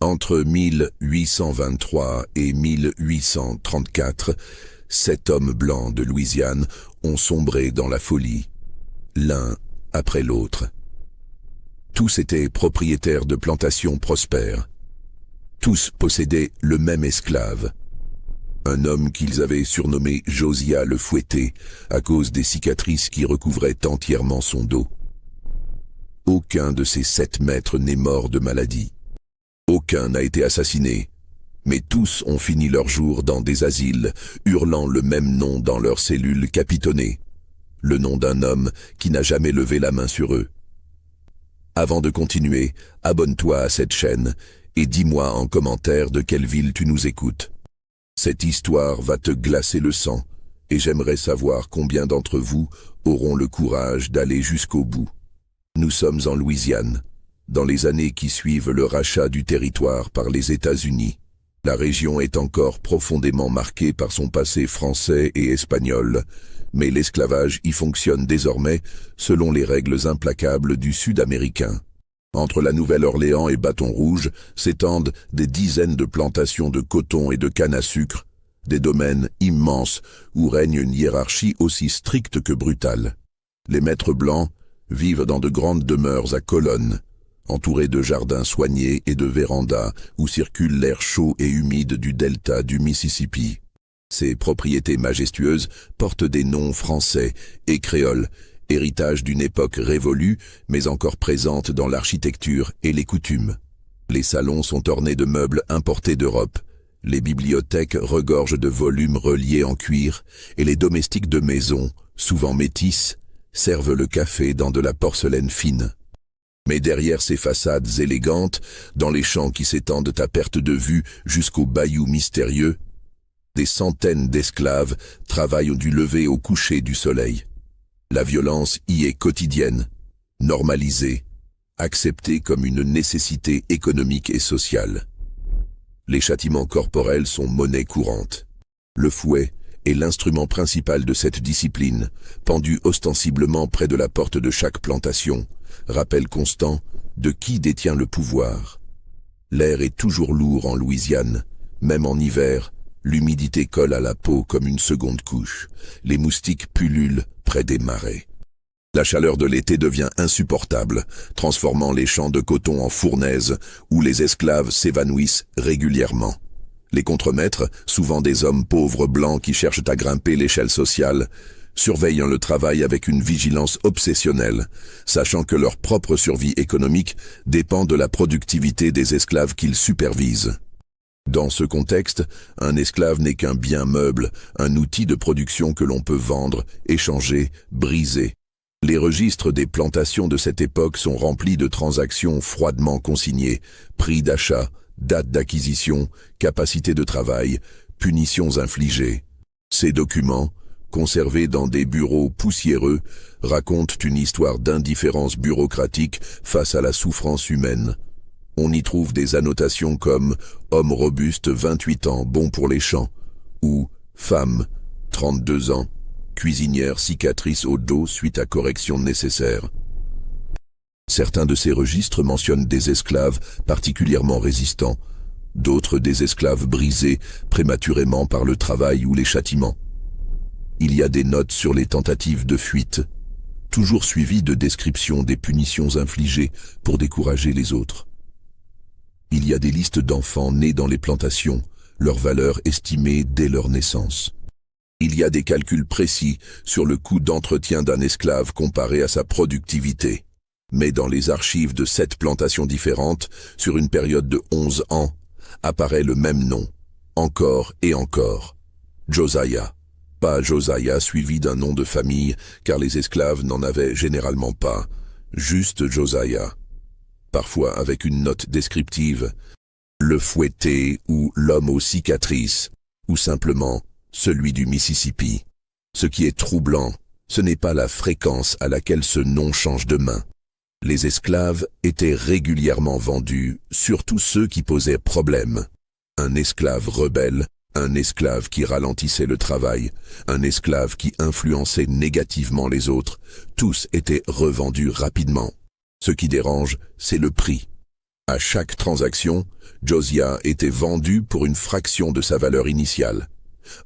Entre 1823 et 1834, 7 hommes blancs de Louisiane ont sombré dans la folie, l'un après l'autre. Tous étaient propriétaires de plantations prospères. Tous possédaient le même esclave, un homme qu'ils avaient surnommé Josiah le Fouetté à cause des cicatrices qui recouvraient entièrement son dos. Aucun de ces 7 maîtres n'est mort de maladie. Aucun n'a été assassiné, mais tous ont fini leur jour dans des asiles, hurlant le même nom dans leurs cellules capitonnées, le nom d'un homme qui n'a jamais levé la main sur eux. Avant de continuer, abonne-toi à cette chaîne et dis-moi en commentaire de quelle ville tu nous écoutes. Cette histoire va te glacer le sang et j'aimerais savoir combien d'entre vous auront le courage d'aller jusqu'au bout. Nous sommes en Louisiane, dans les années qui suivent le rachat du territoire par les États-Unis. La région est encore profondément marquée par son passé français et espagnol, mais l'esclavage y fonctionne désormais selon les règles implacables du Sud-Américain. Entre la Nouvelle-Orléans et Bâton Rouge s'étendent des dizaines de plantations de coton et de canne à sucre, des domaines immenses où règne une hiérarchie aussi stricte que brutale. Les maîtres blancs vivent dans de grandes demeures à colonnes, entourés de jardins soignés et de vérandas où circule l'air chaud et humide du delta du Mississippi. Ces propriétés majestueuses portent des noms français et créoles, héritage d'une époque révolue mais encore présente dans l'architecture et les coutumes. Les salons sont ornés de meubles importés d'Europe, les bibliothèques regorgent de volumes reliés en cuir et les domestiques de maison, souvent métis, servent le café dans de la porcelaine fine. Mais derrière ces façades élégantes, dans les champs qui s'étendent à perte de vue jusqu'au bayou mystérieux, des centaines d'esclaves travaillent du lever au coucher du soleil. La violence y est quotidienne, normalisée, acceptée comme une nécessité économique et sociale. Les châtiments corporels sont monnaie courante. Le fouet est l'instrument principal de cette discipline, pendu ostensiblement près de la porte de chaque plantation, rappel constant de qui détient le pouvoir. L'air est toujours lourd en Louisiane, même en hiver, l'humidité colle à la peau comme une seconde couche. Les moustiques pullulent près des marais. La chaleur de l'été devient insupportable, transformant les champs de coton en fournaises où les esclaves s'évanouissent régulièrement. Les contremaîtres, souvent des hommes pauvres blancs qui cherchent à grimper l'échelle sociale, surveillent le travail avec une vigilance obsessionnelle, sachant que leur propre survie économique dépend de la productivité des esclaves qu'ils supervisent. Dans ce contexte, un esclave n'est qu'un bien meuble, un outil de production que l'on peut vendre, échanger, briser. Les registres des plantations de cette époque sont remplis de transactions froidement consignées, prix d'achat, date d'acquisition, capacité de travail, punitions infligées. Ces documents, conservés dans des bureaux poussiéreux, racontent une histoire d'indifférence bureaucratique face à la souffrance humaine. On y trouve des annotations comme « homme robuste 28 ans, bon pour les champs » ou « femme 32 ans, cuisinière cicatrice au dos suite à correction nécessaire ». Certains de ces registres mentionnent des esclaves particulièrement résistants, d'autres des esclaves brisés prématurément par le travail ou les châtiments. Il y a des notes sur les tentatives de fuite, toujours suivies de descriptions des punitions infligées pour décourager les autres. Il y a des listes d'enfants nés dans les plantations, leur valeur estimée dès leur naissance. Il y a des calculs précis sur le coût d'entretien d'un esclave comparé à sa productivité. Mais dans les archives de 7 plantations différentes, sur une période de 11 ans, apparaît le même nom, encore et encore. Josiah. Pas Josiah suivi d'un nom de famille, car les esclaves n'en avaient généralement pas. Juste Josiah. Parfois avec une note descriptive, le Fouetté ou l'homme aux cicatrices, ou simplement celui du Mississippi. Ce qui est troublant, ce n'est pas la fréquence à laquelle ce nom change de main. Les esclaves étaient régulièrement vendus, surtout ceux qui posaient problème. Un esclave rebelle, un esclave qui ralentissait le travail, un esclave qui influençait négativement les autres, tous étaient revendus rapidement. Ce qui dérange, c'est le prix. À chaque transaction, Josiah était vendu pour une fraction de sa valeur initiale.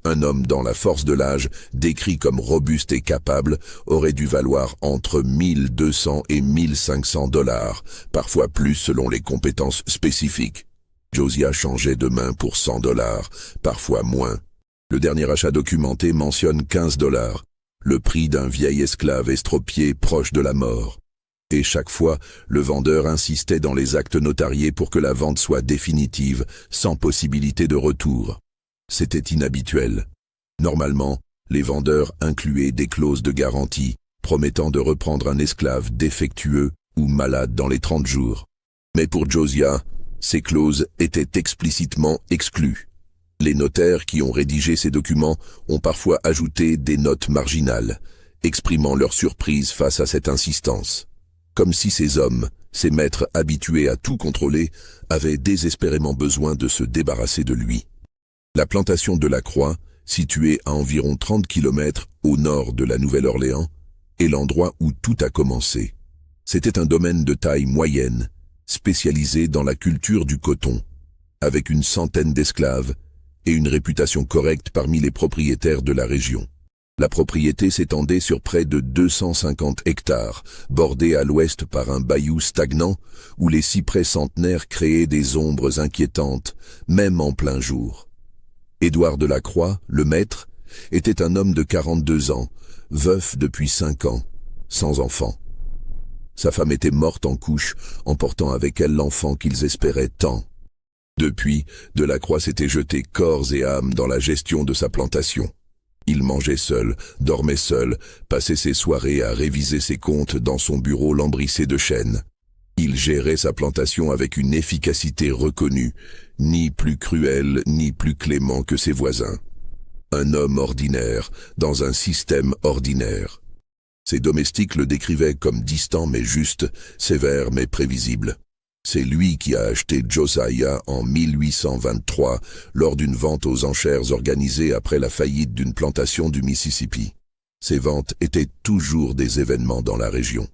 Un homme dans la force de l'âge, décrit comme robuste et capable, aurait dû valoir entre 1200 et 1500 $, parfois plus selon les compétences spécifiques. Josiah changeait de main pour 100 $, parfois moins. Le dernier achat documenté mentionne 15 $, le prix d'un vieil esclave estropié proche de la mort. Et chaque fois, le vendeur insistait dans les actes notariés pour que la vente soit définitive, sans possibilité de retour. C'était inhabituel. Normalement, les vendeurs incluaient des clauses de garantie, promettant de reprendre un esclave défectueux ou malade dans les 30 jours. Mais pour Josiah, ces clauses étaient explicitement exclues. Les notaires qui ont rédigé ces documents ont parfois ajouté des notes marginales, exprimant leur surprise face à cette insistance. Comme si ces hommes, ces maîtres habitués à tout contrôler, avaient désespérément besoin de se débarrasser de lui. La plantation de la Croix, située à environ 30 km au nord de la Nouvelle-Orléans, est l'endroit où tout a commencé. C'était un domaine de taille moyenne, spécialisé dans la culture du coton, avec une centaine d'esclaves et une réputation correcte parmi les propriétaires de la région. La propriété s'étendait sur près de 250 hectares, bordée à l'ouest par un bayou stagnant où les cyprès centenaires créaient des ombres inquiétantes, même en plein jour. Édouard de la Croix, le maître, était un homme de 42 ans, veuf depuis 5 ans, sans enfant. Sa femme était morte en couche, emportant avec elle l'enfant qu'ils espéraient tant. Depuis, de la Croix s'était jeté corps et âme dans la gestion de sa plantation. Il mangeait seul, dormait seul, passait ses soirées à réviser ses comptes dans son bureau lambrissé de chêne. Il gérait sa plantation avec une efficacité reconnue, ni plus cruel ni plus clément que ses voisins. Un homme ordinaire, dans un système ordinaire. Ses domestiques le décrivaient comme distant mais juste, sévère mais prévisible. C'est lui qui a acheté Josiah en 1823 lors d'une vente aux enchères organisée après la faillite d'une plantation du Mississippi. Ces ventes étaient toujours des événements dans la région.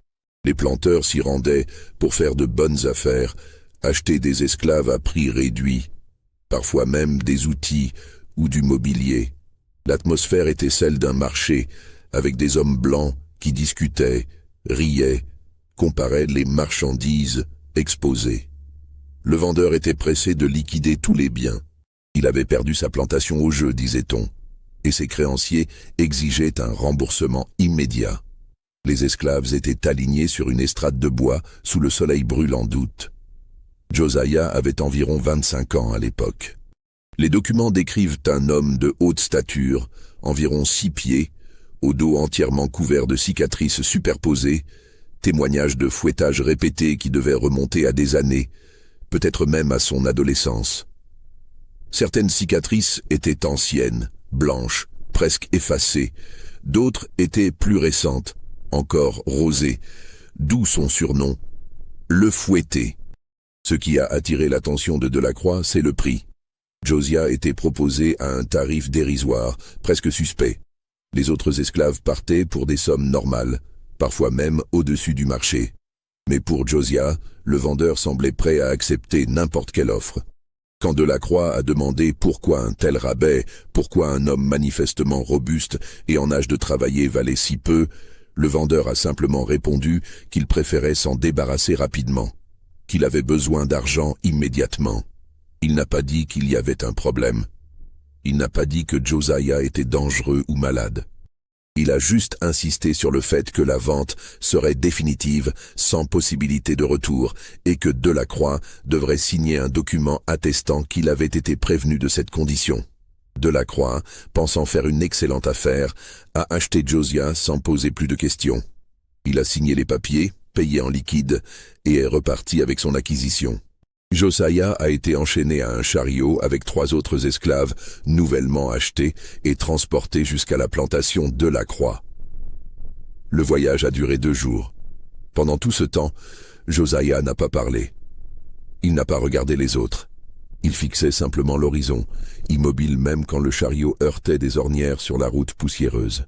Les planteurs s'y rendaient pour faire de bonnes affaires, acheter des esclaves à prix réduit, parfois même des outils ou du mobilier. L'atmosphère était celle d'un marché, avec des hommes blancs qui discutaient, riaient, comparaient les marchandises exposées. Le vendeur était pressé de liquider tous les biens. Il avait perdu sa plantation au jeu, disait-on, et ses créanciers exigeaient un remboursement immédiat. Les esclaves étaient alignés sur une estrade de bois sous le soleil brûlant d'août. Josiah avait environ 25 ans à l'époque. Les documents décrivent un homme de haute stature, environ 6 pieds, au dos entièrement couvert de cicatrices superposées, témoignage de fouettage répété qui devait remonter à des années, peut-être même à son adolescence. Certaines cicatrices étaient anciennes, blanches, presque effacées, d'autres étaient plus récentes, encore rosées, d'où son surnom, le fouetté. Ce qui a attiré l'attention de Delacroix, c'est le prix. Josiah était proposé à un tarif dérisoire, presque suspect. Les autres esclaves partaient pour des sommes normales, parfois même au-dessus du marché. Mais pour Josiah, le vendeur semblait prêt à accepter n'importe quelle offre. Quand Delacroix a demandé pourquoi un tel rabais, pourquoi un homme manifestement robuste et en âge de travailler valait si peu, le vendeur a simplement répondu qu'il préférait s'en débarrasser rapidement, qu'il avait besoin d'argent immédiatement. Il n'a pas dit qu'il y avait un problème. Il n'a pas dit que Josiah était dangereux ou malade. Il a juste insisté sur le fait que la vente serait définitive, sans possibilité de retour, et que Delacroix devrait signer un document attestant qu'il avait été prévenu de cette condition. Delacroix, pensant faire une excellente affaire, a acheté Josiah sans poser plus de questions. Il a signé les papiers, payé en liquide, et est reparti avec son acquisition. Josiah a été enchaîné à un chariot avec 3 autres esclaves nouvellement achetés et transportés jusqu'à la plantation Delacroix. Le voyage a duré 2 jours. Pendant tout ce temps, Josiah n'a pas parlé. Il n'a pas regardé les autres. Il fixait simplement l'horizon, immobile même quand le chariot heurtait des ornières sur la route poussiéreuse.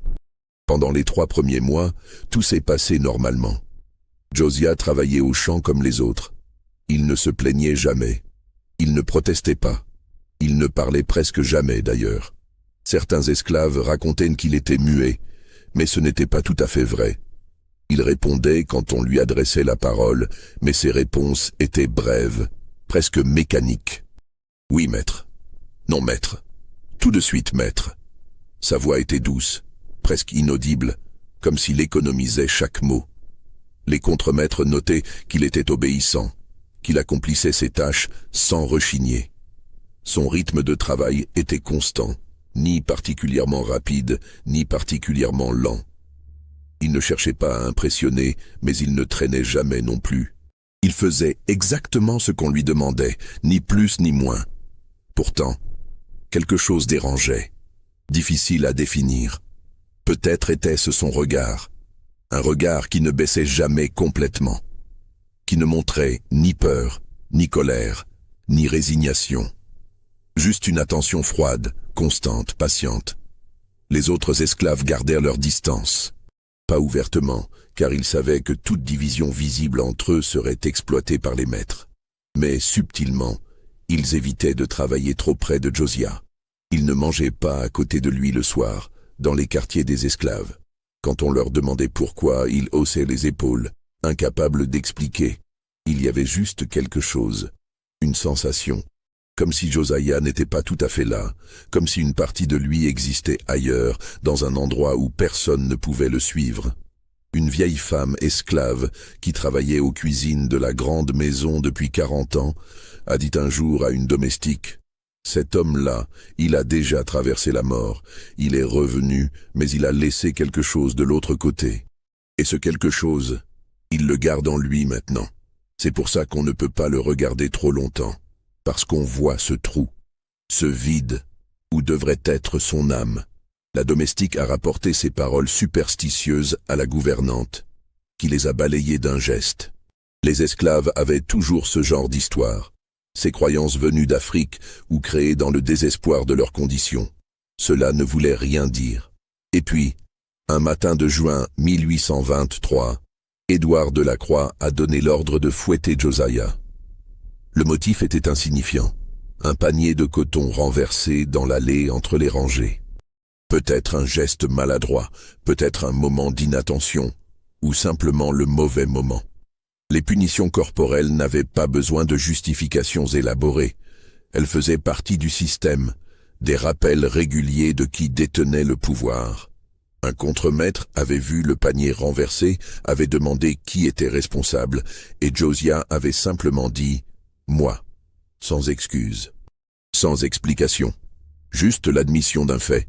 Pendant les 3 premiers mois, tout s'est passé normalement. Josiah travaillait au champ comme les autres. Il ne se plaignait jamais. Il ne protestait pas. Il ne parlait presque jamais d'ailleurs. Certains esclaves racontaient qu'il était muet, mais ce n'était pas tout à fait vrai. Il répondait quand on lui adressait la parole, mais ses réponses étaient brèves, presque mécaniques. « Oui, maître. Non, maître. Tout de suite, maître. » Sa voix était douce, presque inaudible, comme s'il économisait chaque mot. Les contremaîtres notaient qu'il était obéissant, qu'il accomplissait ses tâches sans rechigner. Son rythme de travail était constant, ni particulièrement rapide, ni particulièrement lent. Il ne cherchait pas à impressionner, mais il ne traînait jamais non plus. Il faisait exactement ce qu'on lui demandait, ni plus ni moins. Pourtant, quelque chose dérangeait, difficile à définir. Peut-être était-ce son regard, un regard qui ne baissait jamais complètement, qui ne montrait ni peur, ni colère, ni résignation. Juste une attention froide, constante, patiente. Les autres esclaves gardèrent leur distance. Pas ouvertement, car ils savaient que toute division visible entre eux serait exploitée par les maîtres. Mais subtilement, ils évitaient de travailler trop près de Josiah. Ils ne mangeaient pas à côté de lui le soir, dans les quartiers des esclaves. Quand on leur demandait pourquoi, ils haussaient les épaules, incapables d'expliquer. Il y avait juste quelque chose, une sensation, comme si Josiah n'était pas tout à fait là, comme si une partie de lui existait ailleurs, dans un endroit où personne ne pouvait le suivre. Une vieille femme esclave, qui travaillait aux cuisines de la grande maison depuis 40 ans, a dit un jour à une domestique: « Cet homme-là, il a déjà traversé la mort, il est revenu, mais il a laissé quelque chose de l'autre côté. Et ce quelque chose, il le garde en lui maintenant. C'est pour ça qu'on ne peut pas le regarder trop longtemps. Parce qu'on voit ce trou, ce vide, où devrait être son âme. » La domestique a rapporté ces paroles superstitieuses à la gouvernante, qui les a balayées d'un geste. Les esclaves avaient toujours ce genre d'histoire, ces croyances venues d'Afrique ou créées dans le désespoir de leurs conditions. Cela ne voulait rien dire. Et puis, un matin de juin 1823, Édouard de la Croix a donné l'ordre de fouetter Josiah. Le motif était insignifiant, un panier de coton renversé dans l'allée entre les rangées. Peut-être un geste maladroit, peut-être un moment d'inattention, ou simplement le mauvais moment. Les punitions corporelles n'avaient pas besoin de justifications élaborées. Elles faisaient partie du système, des rappels réguliers de qui détenait le pouvoir. Un contremaître avait vu le panier renversé, avait demandé qui était responsable, et Josiah avait simplement dit « moi », sans excuse, sans explication, juste l'admission d'un fait.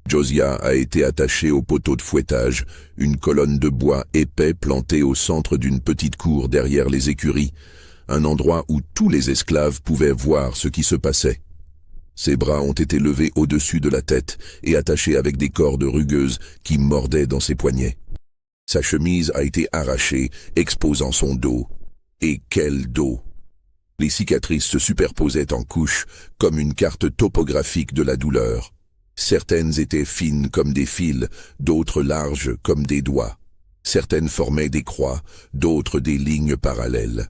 Josiah a été attaché au poteau de fouettage, une colonne de bois épais plantée au centre d'une petite cour derrière les écuries, un endroit où tous les esclaves pouvaient voir ce qui se passait. Ses bras ont été levés au-dessus de la tête et attachés avec des cordes rugueuses qui mordaient dans ses poignets. Sa chemise a été arrachée, exposant son dos. Et quel dos! Les cicatrices se superposaient en couches, comme une carte topographique de la douleur. Certaines étaient fines comme des fils, d'autres larges comme des doigts. Certaines formaient des croix, d'autres des lignes parallèles.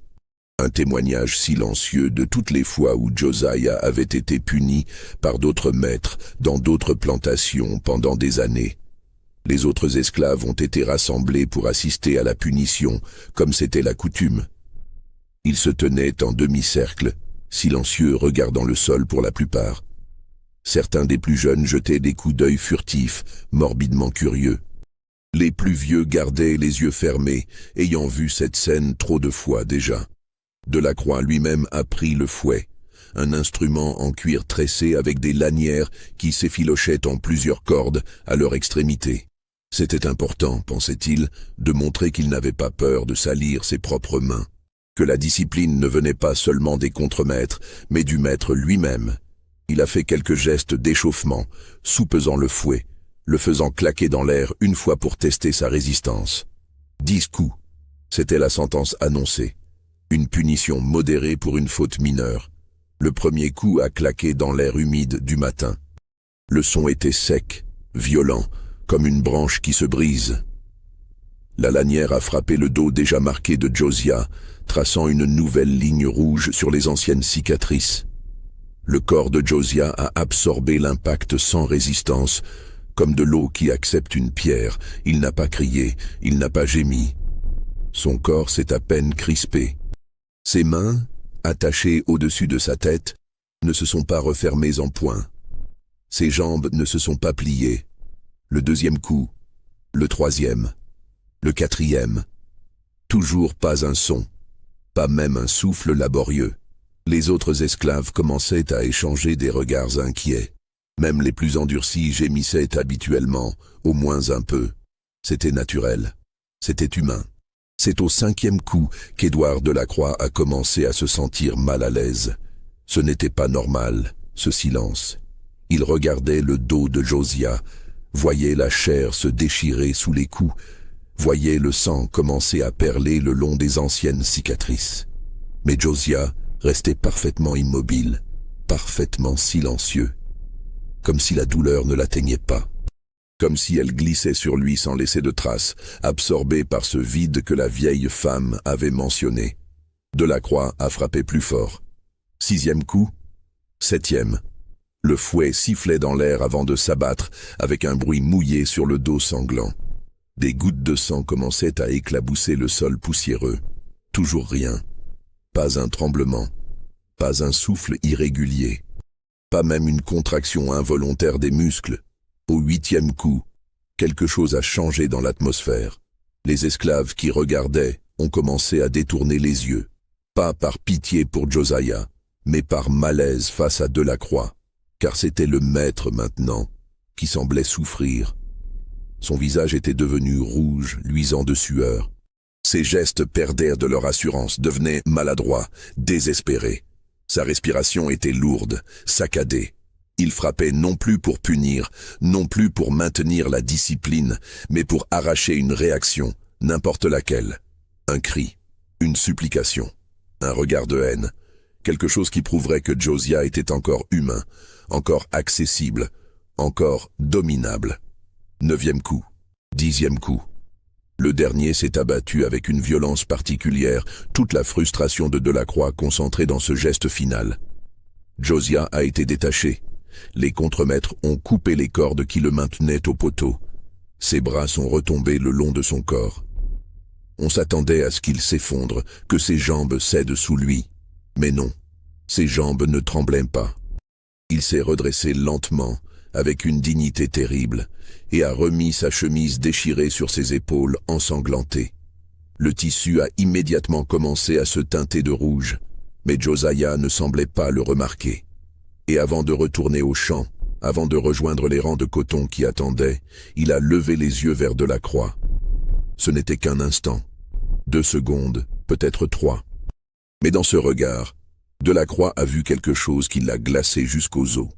Un témoignage silencieux de toutes les fois où Josiah avait été puni par d'autres maîtres dans d'autres plantations pendant des années. Les autres esclaves ont été rassemblés pour assister à la punition, comme c'était la coutume. Ils se tenaient en demi-cercle, silencieux, regardant le sol pour la plupart. Certains des plus jeunes jetaient des coups d'œil furtifs, morbidement curieux. Les plus vieux gardaient les yeux fermés, ayant vu cette scène trop de fois déjà. Delacroix lui-même a pris le fouet, un instrument en cuir tressé avec des lanières qui s'effilochaient en plusieurs cordes à leur extrémité. C'était important, pensait-il, de montrer qu'il n'avait pas peur de salir ses propres mains, que la discipline ne venait pas seulement des contremaîtres, mais du maître lui-même. Il a fait quelques gestes d'échauffement, soupesant le fouet, le faisant claquer dans l'air une fois pour tester sa résistance. 10 coups, c'était la sentence annoncée. Une punition modérée pour une faute mineure. Le premier coup a claqué dans l'air humide du matin. Le son était sec, violent, comme une branche qui se brise. La lanière a frappé le dos déjà marqué de Josiah, traçant une nouvelle ligne rouge sur les anciennes cicatrices. Le corps de Josiah a absorbé l'impact sans résistance, comme de l'eau qui accepte une pierre. Il n'a pas crié, il n'a pas gémi. Son corps s'est à peine crispé. Ses mains, attachées au-dessus de sa tête, ne se sont pas refermées en poing. Ses jambes ne se sont pas pliées. Le deuxième coup, le troisième, le quatrième. Toujours pas un son, pas même un souffle laborieux. Les autres esclaves commençaient à échanger des regards inquiets. Même les plus endurcis gémissaient habituellement, au moins un peu. C'était naturel. C'était humain. C'est au cinquième coup qu'Édouard Delacroix a commencé à se sentir mal à l'aise. Ce n'était pas normal, ce silence. Il regardait le dos de Josiah, voyait la chair se déchirer sous les coups, voyait le sang commencer à perler le long des anciennes cicatrices. Mais Josiah restait parfaitement immobile, parfaitement silencieux, comme si la douleur ne l'atteignait pas, comme si elle glissait sur lui sans laisser de traces, absorbée par ce vide que la vieille femme avait mentionné. Delacroix a frappé plus fort. Sixième coup, septième. Le fouet sifflait dans l'air avant de s'abattre avec un bruit mouillé sur le dos sanglant. Des gouttes de sang commençaient à éclabousser le sol poussiéreux. Toujours rien. Pas un tremblement. Pas un souffle irrégulier. Pas même une contraction involontaire des muscles. Au huitième coup, quelque chose a changé dans l'atmosphère. Les esclaves qui regardaient ont commencé à détourner les yeux. Pas par pitié pour Josiah, mais par malaise face à Delacroix. Car c'était le maître maintenant, qui semblait souffrir. Son visage était devenu rouge, luisant de sueur. Ses gestes perdaient de leur assurance, devenaient maladroits, désespérés. Sa respiration était lourde, saccadée. Il frappait non plus pour punir, non plus pour maintenir la discipline, mais pour arracher une réaction, n'importe laquelle. Un cri, une supplication, un regard de haine, quelque chose qui prouverait que Josiah était encore humain, encore accessible, encore dominable. Neuvième coup, dixième coup. Le dernier s'est abattu avec une violence particulière, toute la frustration de Delacroix concentrée dans ce geste final. Josiah a été détaché. Les contremaîtres ont coupé les cordes qui le maintenaient au poteau. Ses bras sont retombés le long de son corps. On s'attendait à ce qu'il s'effondre, que ses jambes cèdent sous lui. Mais non, ses jambes ne tremblaient pas. Il s'est redressé lentement, avec une dignité terrible, et a remis sa chemise déchirée sur ses épaules ensanglantées. Le tissu a immédiatement commencé à se teinter de rouge, mais Josiah ne semblait pas le remarquer. Et avant de retourner au champ, avant de rejoindre les rangs de coton qui attendaient, il a levé les yeux vers Delacroix. Ce n'était qu'un instant, 2 secondes, peut-être 3. Mais dans ce regard, Delacroix a vu quelque chose qui l'a glacé jusqu'aux os.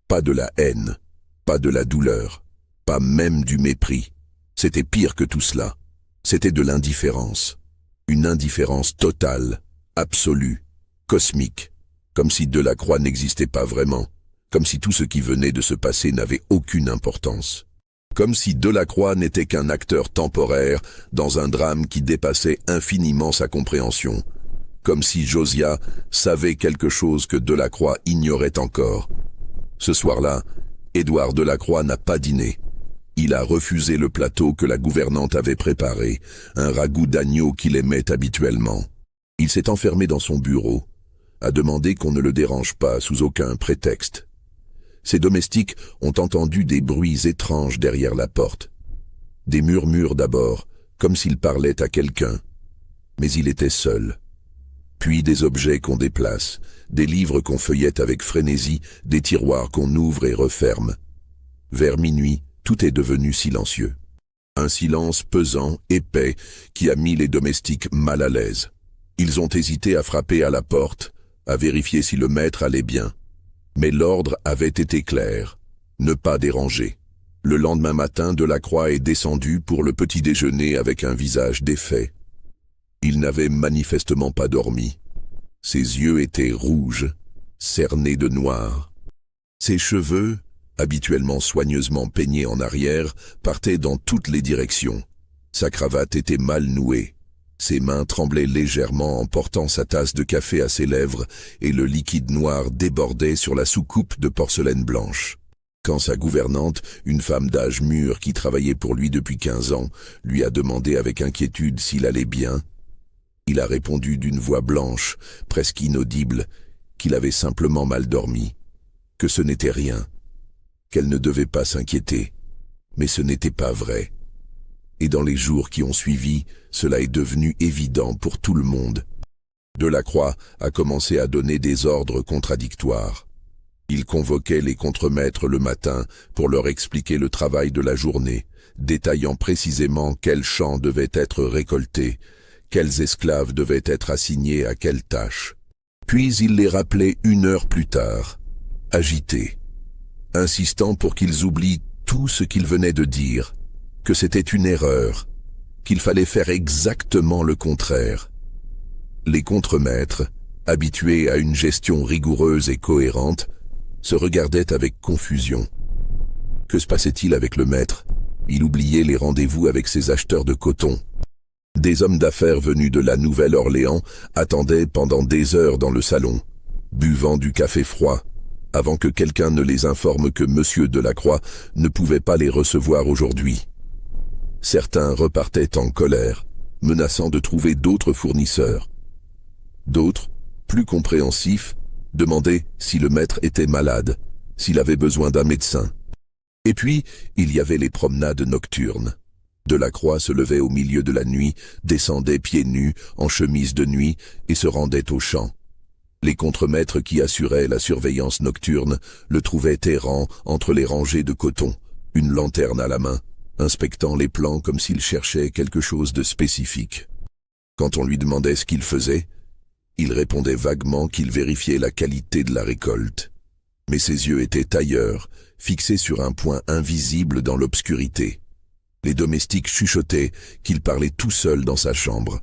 Pas de la haine, pas de la douleur, pas même du mépris. C'était pire que tout cela. C'était de l'indifférence. Une indifférence totale, absolue, cosmique. Comme si Delacroix n'existait pas vraiment. Comme si tout ce qui venait de se passer n'avait aucune importance. Comme si Delacroix n'était qu'un acteur temporaire dans un drame qui dépassait infiniment sa compréhension. Comme si Josiah savait quelque chose que Delacroix ignorait encore. Ce soir-là, Édouard Delacroix n'a pas dîné. Il a refusé le plateau que la gouvernante avait préparé, un ragoût d'agneau qu'il aimait habituellement. Il s'est enfermé dans son bureau, a demandé qu'on ne le dérange pas sous aucun prétexte. Ses domestiques ont entendu des bruits étranges derrière la porte. Des murmures d'abord, comme s'il parlait à quelqu'un. Mais il était seul. Puis des objets qu'on déplace, des livres qu'on feuillette avec frénésie, des tiroirs qu'on ouvre et referme. Vers minuit, tout est devenu silencieux. Un silence pesant, épais, qui a mis les domestiques mal à l'aise. Ils ont hésité à frapper à la porte, à vérifier si le maître allait bien. Mais l'ordre avait été clair, ne pas déranger. Le lendemain matin, Delacroix est descendu pour le petit déjeuner avec un visage défait. Il n'avait manifestement pas dormi. Ses yeux étaient rouges, cernés de noir. Ses cheveux, habituellement soigneusement peignés en arrière, partaient dans toutes les directions. Sa cravate était mal nouée. Ses mains tremblaient légèrement en portant sa tasse de café à ses lèvres et le liquide noir débordait sur la soucoupe de porcelaine blanche. Quand sa gouvernante, une femme d'âge mûr qui travaillait pour lui depuis 15 ans, lui a demandé avec inquiétude s'il allait bien, il a répondu d'une voix blanche, presque inaudible, qu'il avait simplement mal dormi, que ce n'était rien, qu'elle ne devait pas s'inquiéter. Mais ce n'était pas vrai. Et dans les jours qui ont suivi, cela est devenu évident pour tout le monde. Delacroix a commencé à donner des ordres contradictoires. Il convoquait les contremaîtres le matin pour leur expliquer le travail de la journée, détaillant précisément quels champs devaient être récoltés, quels esclaves devaient être assignés à quelle tâche. Puis il les rappelait 1 heure plus tard, agités, insistant pour qu'ils oublient tout ce qu'ils venaient de dire, que c'était une erreur, qu'il fallait faire exactement le contraire. Les contremaîtres, habitués à une gestion rigoureuse et cohérente, se regardaient avec confusion. Que se passait-il avec le maître? Il oubliait les rendez-vous avec ses acheteurs de coton. Des hommes d'affaires venus de la Nouvelle-Orléans attendaient pendant des heures dans le salon, buvant du café froid, avant que quelqu'un ne les informe que M. Delacroix ne pouvait pas les recevoir aujourd'hui. Certains repartaient en colère, menaçant de trouver d'autres fournisseurs. D'autres, plus compréhensifs, demandaient si le maître était malade, s'il avait besoin d'un médecin. Et puis, il y avait les promenades nocturnes. Delacroix se levait au milieu de la nuit, descendait pieds nus, en chemise de nuit, et se rendait au champ. Les contremaîtres qui assuraient la surveillance nocturne le trouvaient errant entre les rangées de coton, une lanterne à la main, inspectant les plants comme s'il cherchait quelque chose de spécifique. Quand on lui demandait ce qu'il faisait, il répondait vaguement qu'il vérifiait la qualité de la récolte. Mais ses yeux étaient ailleurs, fixés sur un point invisible dans l'obscurité. Les domestiques chuchotaient qu'il parlait tout seul dans sa chambre,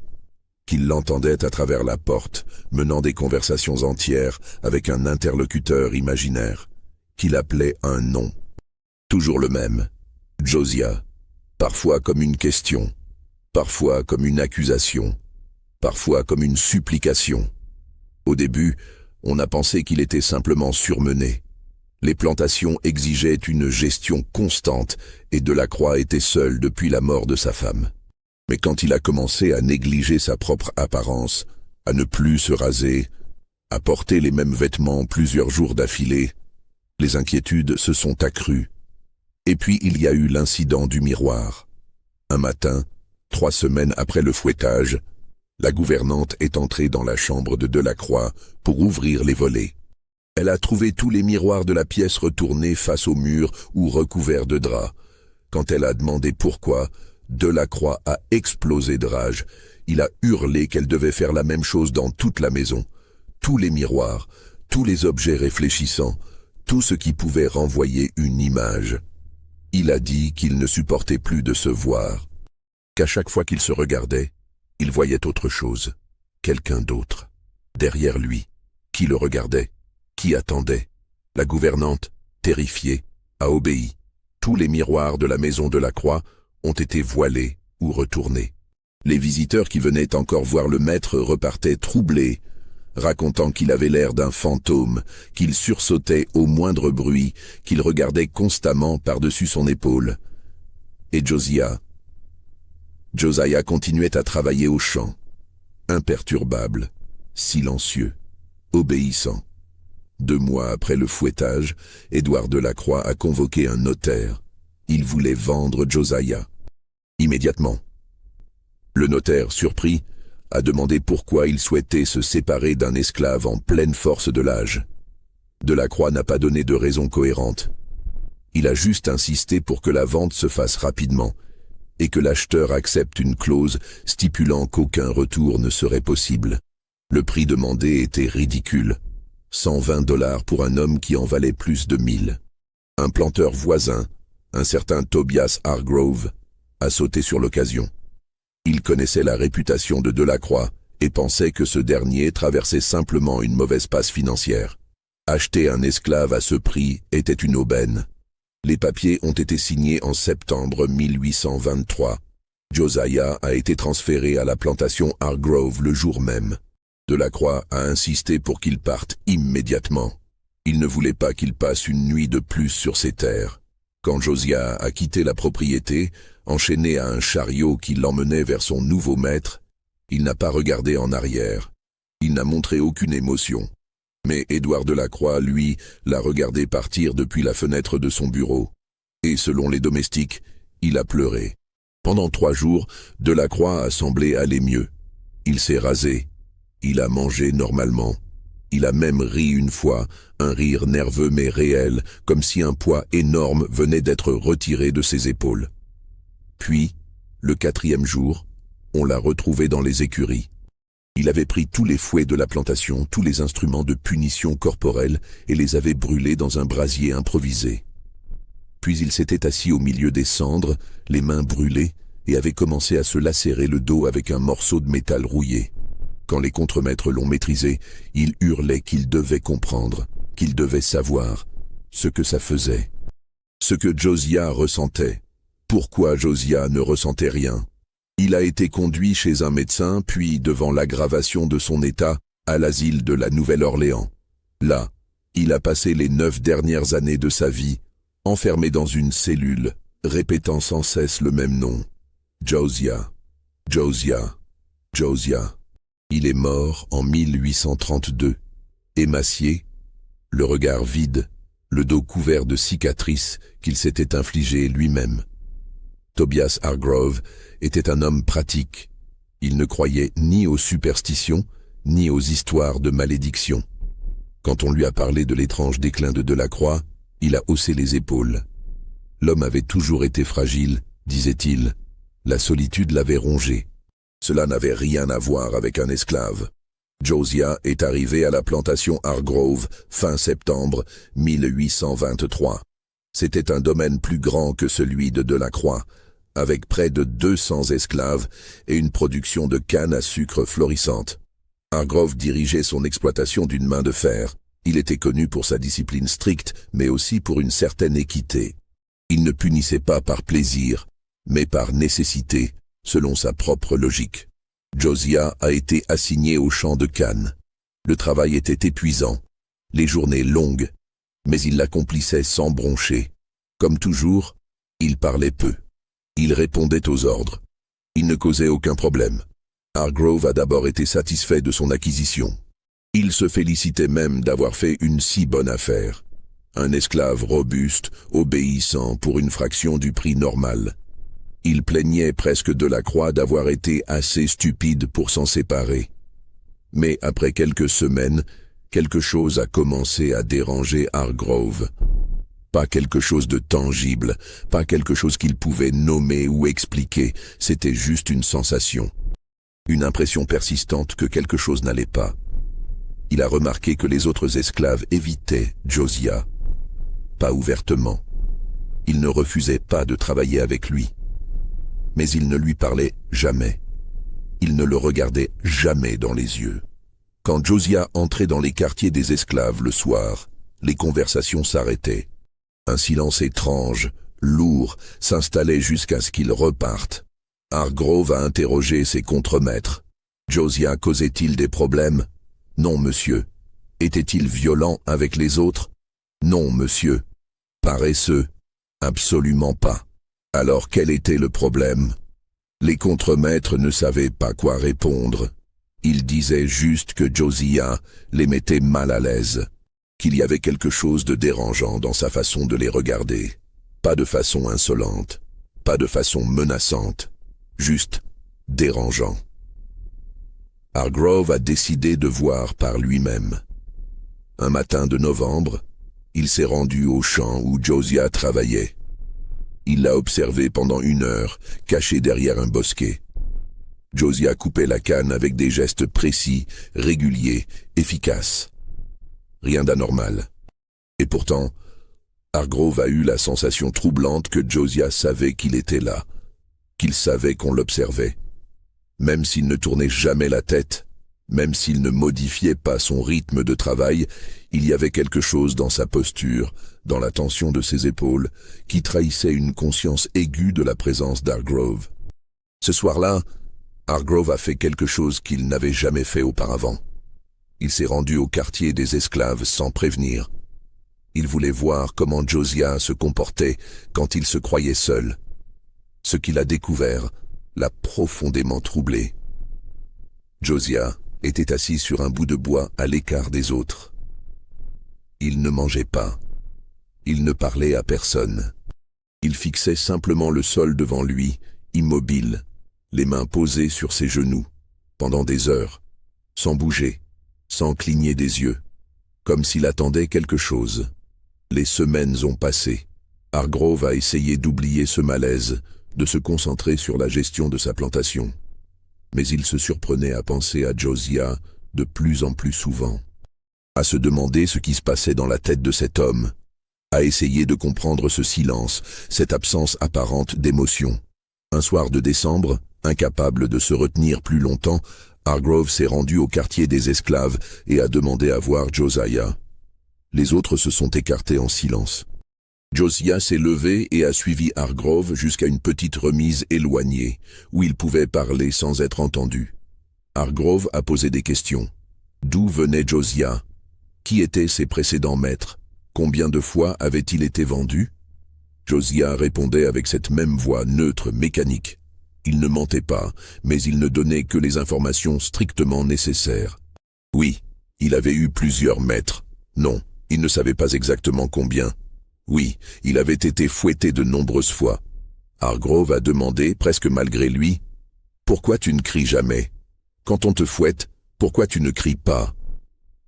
qu'il l'entendait à travers la porte, menant des conversations entières avec un interlocuteur imaginaire, qu'il appelait un nom. Toujours le même, Josiah, parfois comme une question, parfois comme une accusation, parfois comme une supplication. Au début, on a pensé qu'il était simplement surmené. Les plantations exigeaient une gestion constante et Delacroix était seul depuis la mort de sa femme. Mais quand il a commencé à négliger sa propre apparence, à ne plus se raser, à porter les mêmes vêtements plusieurs jours d'affilée, les inquiétudes se sont accrues. Et puis il y a eu l'incident du miroir. Un matin, 3 semaines après le fouettage, la gouvernante est entrée dans la chambre de Delacroix pour ouvrir les volets. Elle a trouvé tous les miroirs de la pièce retournés face au mur ou recouverts de draps. Quand elle a demandé pourquoi, Delacroix a explosé de rage. Il a hurlé qu'elle devait faire la même chose dans toute la maison. Tous les miroirs, tous les objets réfléchissants, tout ce qui pouvait renvoyer une image. Il a dit qu'il ne supportait plus de se voir, qu'à chaque fois qu'il se regardait, il voyait autre chose, quelqu'un d'autre, derrière lui, qui le regardait, qui attendait. La gouvernante, terrifiée, a obéi. Tous les miroirs de la maison Delacroix ont été voilés ou retournés. Les visiteurs qui venaient encore voir le maître repartaient troublés, racontant qu'il avait l'air d'un fantôme, qu'il sursautait au moindre bruit, qu'il regardait constamment par-dessus son épaule. Et Josiah continuait à travailler au champ, imperturbable, silencieux, obéissant. 2 mois après le fouettage, Édouard Delacroix a convoqué un notaire. Il voulait vendre Josiah. Immédiatement. Le notaire, surpris, a demandé pourquoi il souhaitait se séparer d'un esclave en pleine force de l'âge. Delacroix n'a pas donné de raison cohérente. Il a juste insisté pour que la vente se fasse rapidement et que l'acheteur accepte une clause stipulant qu'aucun retour ne serait possible. Le prix demandé était ridicule. 120 $ pour un homme qui en valait plus de 1000. Un planteur voisin, un certain Tobias Hargrove, a sauté sur l'occasion. Il connaissait la réputation de Delacroix et pensait que ce dernier traversait simplement une mauvaise passe financière. Acheter un esclave à ce prix était une aubaine. Les papiers ont été signés en septembre 1823. Josiah a été transféré à la plantation Hargrove le jour même. Delacroix a insisté pour qu'il parte immédiatement. Il ne voulait pas qu'il passe une nuit de plus sur ces terres. Quand Josiah a quitté la propriété, enchaîné à un chariot qui l'emmenait vers son nouveau maître, il n'a pas regardé en arrière. Il n'a montré aucune émotion. Mais Édouard Delacroix, lui, l'a regardé partir depuis la fenêtre de son bureau. Et selon les domestiques, il a pleuré. Pendant 3 jours, Delacroix a semblé aller mieux. Il s'est rasé. Il a mangé normalement. Il a même ri une fois, un rire nerveux mais réel, comme si un poids énorme venait d'être retiré de ses épaules. Puis, le 4e jour, on l'a retrouvé dans les écuries. Il avait pris tous les fouets de la plantation, tous les instruments de punition corporelle, et les avait brûlés dans un brasier improvisé. Puis il s'était assis au milieu des cendres, les mains brûlées, et avait commencé à se lacérer le dos avec un morceau de métal rouillé. Quand les contremaîtres l'ont maîtrisé, il hurlait qu'il devait comprendre, qu'il devait savoir ce que ça faisait. Ce que Josiah ressentait. Pourquoi Josiah ne ressentait rien? Il a été conduit chez un médecin, puis, devant l'aggravation de son état, à l'asile de la Nouvelle-Orléans. Là, il a passé les 9 dernières années de sa vie, enfermé dans une cellule, répétant sans cesse le même nom. Josiah, Josiah, Josiah. Il est mort en 1832, émacié, le regard vide, le dos couvert de cicatrices qu'il s'était infligées lui-même. Tobias Hargrove était un homme pratique. Il ne croyait ni aux superstitions, ni aux histoires de malédiction. Quand on lui a parlé de l'étrange déclin de Delacroix, il a haussé les épaules. L'homme avait toujours été fragile, disait-il. La solitude l'avait rongé. Cela n'avait rien à voir avec un esclave. Josiah est arrivé à la plantation Hargrove fin septembre 1823. C'était un domaine plus grand que celui de Delacroix, avec près de 200 esclaves et une production de canne à sucre florissante. Hargrove dirigeait son exploitation d'une main de fer. Il était connu pour sa discipline stricte, mais aussi pour une certaine équité. Il ne punissait pas par plaisir, mais par nécessité, selon sa propre logique. Josiah a été assigné au champ de canne. Le travail était épuisant, les journées longues, mais il l'accomplissait sans broncher. Comme toujours, il parlait peu. Il répondait aux ordres. Il ne causait aucun problème. Hargrove a d'abord été satisfait de son acquisition. Il se félicitait même d'avoir fait une si bonne affaire. Un esclave robuste, obéissant pour une fraction du prix normal. Il plaignait presque Delacroix d'avoir été assez stupide pour s'en séparer. Mais après quelques semaines, quelque chose a commencé à déranger Hargrove. Pas quelque chose de tangible, pas quelque chose qu'il pouvait nommer ou expliquer, c'était juste une sensation. Une impression persistante que quelque chose n'allait pas. Il a remarqué que les autres esclaves évitaient Josiah. Pas ouvertement. Ils ne refusaient pas de travailler avec lui. Mais ils ne lui parlaient jamais. Ils ne le regardaient jamais dans les yeux. Quand Josiah entrait dans les quartiers des esclaves le soir, les conversations s'arrêtaient. Un silence étrange, lourd, s'installait jusqu'à ce qu'ils repartent. Hargrove a interrogé ses contremaîtres. Josiah causait-il des problèmes? Non, monsieur. Était-il violent avec les autres? Non, monsieur. Paresseux? Absolument pas. Alors quel était le problème? Les contremaîtres ne savaient pas quoi répondre. Ils disaient juste que Josiah les mettait mal à l'aise, qu'il y avait quelque chose de dérangeant dans sa façon de les regarder. Pas de façon insolente, pas de façon menaçante, juste dérangeant. Hargrove a décidé de voir par lui-même. Un matin de novembre, il s'est rendu au champ où Josiah travaillait. Il l'a observé pendant 1 heure, caché derrière un bosquet. Josiah coupait la canne avec des gestes précis, réguliers, efficaces. Rien d'anormal. Et pourtant, Hargrove a eu la sensation troublante que Josiah savait qu'il était là, qu'il savait qu'on l'observait. Même s'il ne tournait jamais la tête, même s'il ne modifiait pas son rythme de travail, il y avait quelque chose dans sa posture, dans la tension de ses épaules, qui trahissait une conscience aiguë de la présence d'Hargrove. Ce soir-là, Hargrove a fait quelque chose qu'il n'avait jamais fait auparavant. Il s'est rendu au quartier des esclaves sans prévenir. Il voulait voir comment Josiah se comportait quand il se croyait seul. Ce qu'il a découvert l'a profondément troublé. Josiah était assis sur un bout de bois à l'écart des autres. Il ne mangeait pas. Il ne parlait à personne. Il fixait simplement le sol devant lui, immobile, les mains posées sur ses genoux, pendant des heures, sans bouger, sans cligner des yeux, comme s'il attendait quelque chose. Les semaines ont passé. Hargrove a essayé d'oublier ce malaise, de se concentrer sur la gestion de sa plantation. Mais il se surprenait à penser à Josiah de plus en plus souvent, à se demander ce qui se passait dans la tête de cet homme, à essayer de comprendre ce silence, cette absence apparente d'émotion. Un soir de décembre, incapable de se retenir plus longtemps, Hargrove s'est rendu au quartier des esclaves et a demandé à voir Josiah. Les autres se sont écartés en silence. Josiah s'est levé et a suivi Hargrove jusqu'à une petite remise éloignée, où il pouvait parler sans être entendu. Hargrove a posé des questions. D'où venait Josiah? Qui étaient ses précédents maîtres? Combien de fois avait-il été vendu? Josiah répondait avec cette même voix neutre, mécanique. Il ne mentait pas, mais il ne donnait que les informations strictement nécessaires. Oui, il avait eu plusieurs maîtres. Non, il ne savait pas exactement combien. Oui, il avait été fouetté de nombreuses fois. Hargrove a demandé, presque malgré lui, « Pourquoi tu ne cries jamais? Quand on te fouette, pourquoi tu ne cries pas ?»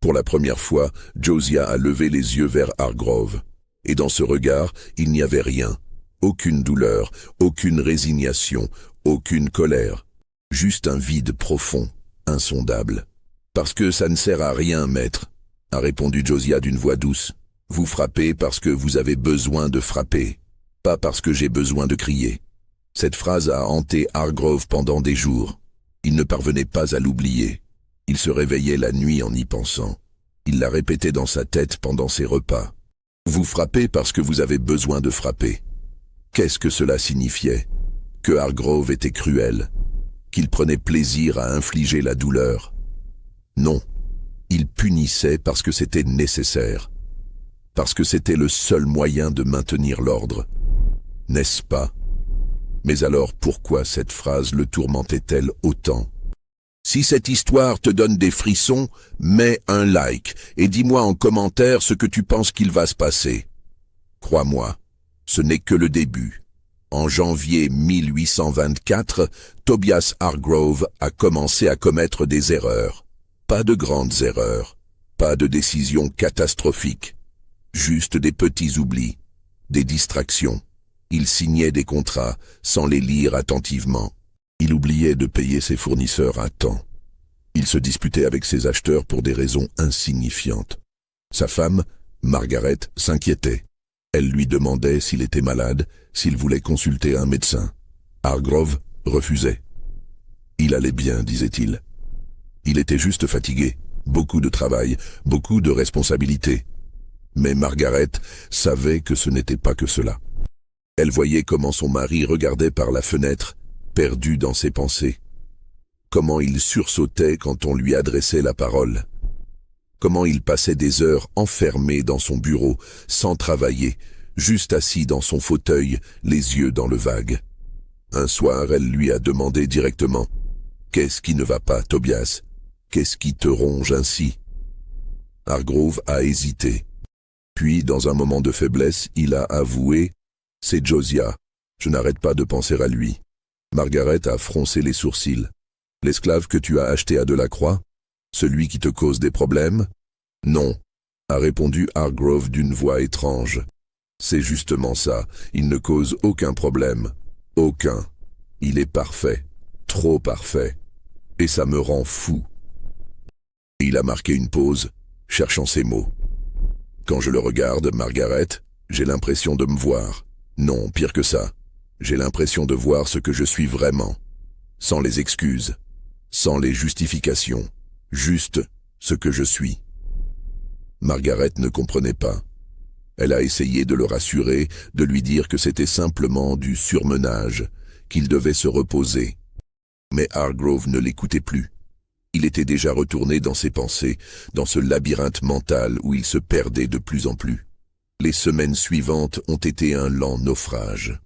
Pour la première fois, Josiah a levé les yeux vers Hargrove. Et dans ce regard, il n'y avait rien. Aucune douleur, aucune résignation, aucune colère. Juste un vide profond, insondable. « Parce que ça ne sert à rien, maître », a répondu Josiah d'une voix douce. « Vous frappez parce que vous avez besoin de frapper, pas parce que j'ai besoin de crier. » Cette phrase a hanté Hargrove pendant des jours. Il ne parvenait pas à l'oublier. Il se réveillait la nuit en y pensant. Il la répétait dans sa tête pendant ses repas. Vous frappez parce que vous avez besoin de frapper. Qu'est-ce que cela signifiait? Que Hargrove était cruel, qu'il prenait plaisir à infliger la douleur. Non, il punissait parce que c'était nécessaire, parce que c'était le seul moyen de maintenir l'ordre. N'est-ce pas? Mais alors pourquoi cette phrase le tourmentait-elle autant? Si cette histoire te donne des frissons, mets un like et dis-moi en commentaire ce que tu penses qu'il va se passer. Crois-moi, ce n'est que le début. En janvier 1824, Tobias Hargrove a commencé à commettre des erreurs. Pas de grandes erreurs, pas de décisions catastrophiques, juste des petits oublis, des distractions. Il signait des contrats sans les lire attentivement. Il oubliait de payer ses fournisseurs à temps. Il se disputait avec ses acheteurs pour des raisons insignifiantes. Sa femme, Margaret, s'inquiétait. Elle lui demandait s'il était malade, s'il voulait consulter un médecin. Hargrove refusait. Il allait bien, disait-il. Il était juste fatigué, beaucoup de travail, beaucoup de responsabilités. Mais Margaret savait que ce n'était pas que cela. Elle voyait comment son mari regardait par la fenêtre, perdu dans ses pensées. Comment il sursautait quand on lui adressait la parole. Comment il passait des heures enfermé dans son bureau, sans travailler, juste assis dans son fauteuil, les yeux dans le vague. Un soir, elle lui a demandé directement « Qu'est-ce qui ne va pas, Tobias? Qu'est-ce qui te ronge ainsi ?» Hargrove a hésité. Puis, dans un moment de faiblesse, il a avoué « C'est Josiah, je n'arrête pas de penser à lui. » Margaret a froncé les sourcils. « L'esclave que tu as acheté à Delacroix? Celui qui te cause des problèmes? » « Non, » a répondu Hargrove d'une voix étrange. « C'est justement ça, il ne cause aucun problème. Aucun. Il est parfait, trop parfait. Et ça me rend fou. » Il a marqué une pause, cherchant ses mots. « Quand je le regarde, Margaret, j'ai l'impression de me voir. Non, pire que ça. J'ai l'impression de voir ce que je suis vraiment. Sans les excuses, sans les justifications. Juste ce que je suis. » Margaret ne comprenait pas. Elle a essayé de le rassurer, de lui dire que c'était simplement du surmenage, qu'il devait se reposer. Mais Hargrove ne l'écoutait plus. Il était déjà retourné dans ses pensées, dans ce labyrinthe mental où il se perdait de plus en plus. Les semaines suivantes ont été un lent naufrage.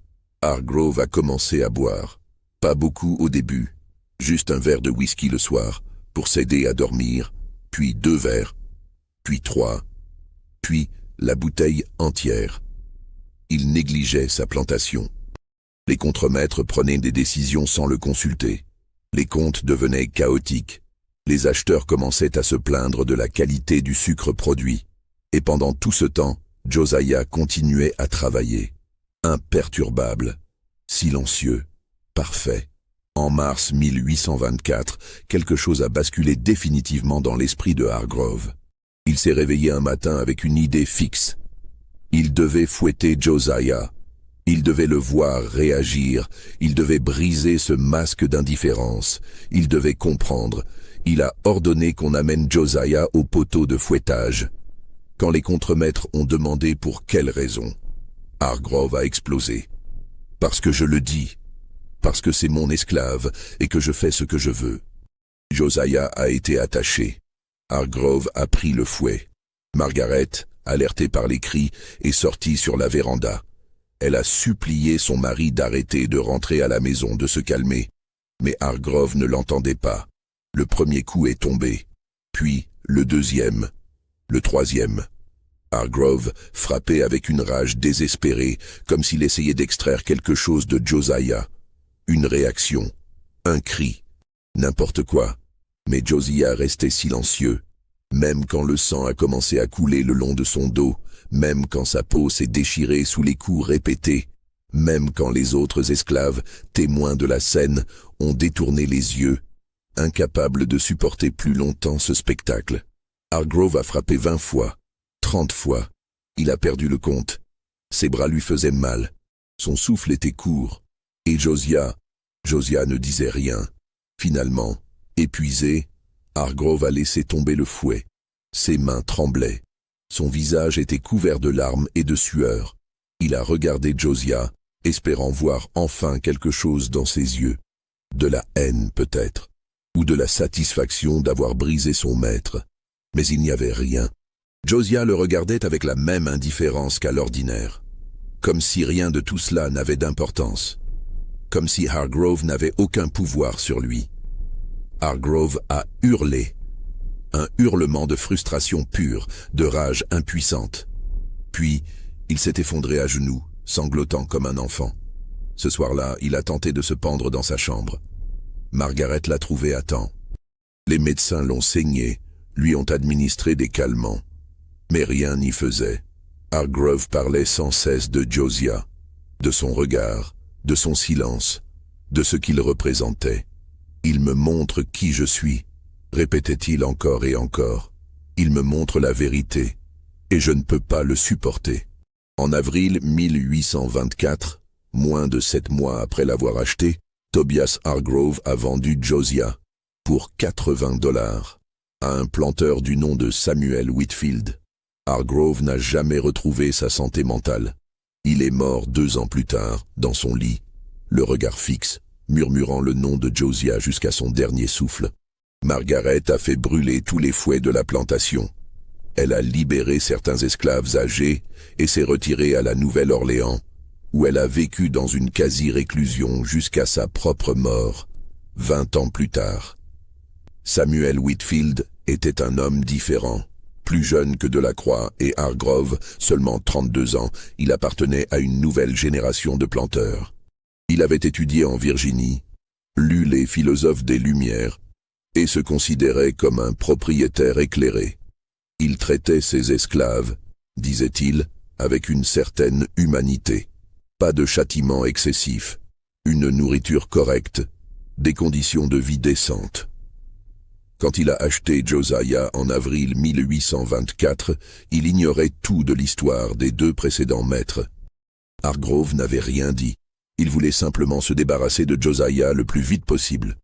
Hargrove a commencé à boire. Pas beaucoup au début, juste un verre de whisky le soir, pour s'aider à dormir, puis 2 verres, puis 3, puis la bouteille entière. Il négligeait sa plantation. Les contremaîtres prenaient des décisions sans le consulter. Les comptes devenaient chaotiques. Les acheteurs commençaient à se plaindre de la qualité du sucre produit. Et pendant tout ce temps, Josiah continuait à travailler. Imperturbable, silencieux, parfait. En mars 1824, quelque chose a basculé définitivement dans l'esprit de Hargrove. Il s'est réveillé un matin avec une idée fixe. Il devait fouetter Josiah. Il devait le voir réagir. Il devait briser ce masque d'indifférence. Il devait comprendre. Il a ordonné qu'on amène Josiah au poteau de fouettage. Quand les contremaîtres ont demandé pour quelle raison, Hargrove a explosé. Parce que je le dis. Parce que c'est mon esclave et que je fais ce que je veux. Josiah a été attaché. Hargrove a pris le fouet. Margaret, alertée par les cris, est sortie sur la véranda. Elle a supplié son mari d'arrêter de rentrer à la maison, de se calmer. Mais Hargrove ne l'entendait pas. Le premier coup est tombé, puis le deuxième, le troisième. Hargrove frappait avec une rage désespérée, comme s'il essayait d'extraire quelque chose de Josiah. Une réaction, un cri, n'importe quoi. Mais Josiah restait silencieux, même quand le sang a commencé à couler le long de son dos, même quand sa peau s'est déchirée sous les coups répétés, même quand les autres esclaves, témoins de la scène, ont détourné les yeux, incapables de supporter plus longtemps ce spectacle. Hargrove a frappé 20 fois, 30 fois. Il a perdu le compte. Ses bras lui faisaient mal. Son souffle était court. Et Josiah ne disait rien. Finalement, épuisé, Hargrove a laissé tomber le fouet. Ses mains tremblaient. Son visage était couvert de larmes et de sueur. Il a regardé Josiah, espérant voir enfin quelque chose dans ses yeux. De la haine peut-être, ou de la satisfaction d'avoir brisé son maître. Mais il n'y avait rien. Josiah le regardait avec la même indifférence qu'à l'ordinaire. Comme si rien de tout cela n'avait d'importance. Comme si Hargrove n'avait aucun pouvoir sur lui. Hargrove a hurlé. Un hurlement de frustration pure, de rage impuissante. Puis, il s'est effondré à genoux, sanglotant comme un enfant. Ce soir-là, il a tenté de se pendre dans sa chambre. Margaret l'a trouvé à temps. Les médecins l'ont saigné, lui ont administré des calmants. Mais rien n'y faisait. Hargrove parlait sans cesse de Josiah, de son regard, de son silence, de ce qu'il représentait. « Il me montre qui je suis », répétait-il encore et encore. « Il me montre la vérité, et je ne peux pas le supporter. » En avril 1824, moins de 7 mois après l'avoir acheté, Tobias Hargrove a vendu Josiah pour $80 à un planteur du nom de Samuel Whitfield. Hargrove n'a jamais retrouvé sa santé mentale. Il est mort 2 ans plus tard, dans son lit, le regard fixe, murmurant le nom de Josiah jusqu'à son dernier souffle. Margaret a fait brûler tous les fouets de la plantation. Elle a libéré certains esclaves âgés et s'est retirée à la Nouvelle-Orléans, où elle a vécu dans une quasi-réclusion jusqu'à sa propre mort, 20 ans plus tard. Samuel Whitfield était un homme différent, plus jeune que Delacroix et Hargrove, seulement 32 ans, il appartenait à une nouvelle génération de planteurs. Il avait étudié en Virginie, lu les philosophes des Lumières, et se considérait comme un propriétaire éclairé. Il traitait ses esclaves, disait-il, avec une certaine humanité. Pas de châtiment excessif, une nourriture correcte, des conditions de vie décentes. Quand il a acheté Josiah en avril 1824, il ignorait tout de l'histoire des 2 précédents maîtres. Hargrove n'avait rien dit. Il voulait simplement se débarrasser de Josiah le plus vite possible.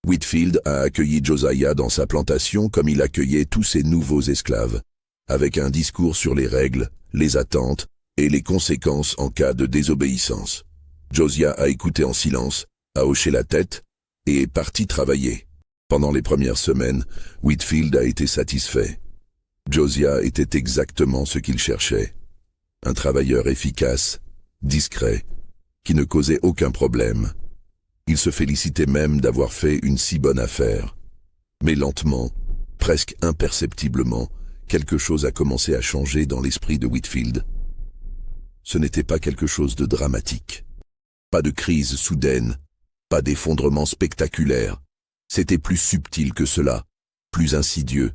Whitfield a accueilli Josiah dans sa plantation comme il accueillait tous ses nouveaux esclaves, avec un discours sur les règles, les attentes et les conséquences en cas de désobéissance. Josiah a écouté en silence, a hoché la tête et est parti travailler. Pendant les premières semaines, Whitfield a été satisfait. Josiah était exactement ce qu'il cherchait. Un travailleur efficace, discret, qui ne causait aucun problème. Il se félicitait même d'avoir fait une si bonne affaire. Mais lentement, presque imperceptiblement, quelque chose a commencé à changer dans l'esprit de Whitfield. Ce n'était pas quelque chose de dramatique. Pas de crise soudaine, pas d'effondrement spectaculaire. C'était plus subtil que cela, plus insidieux.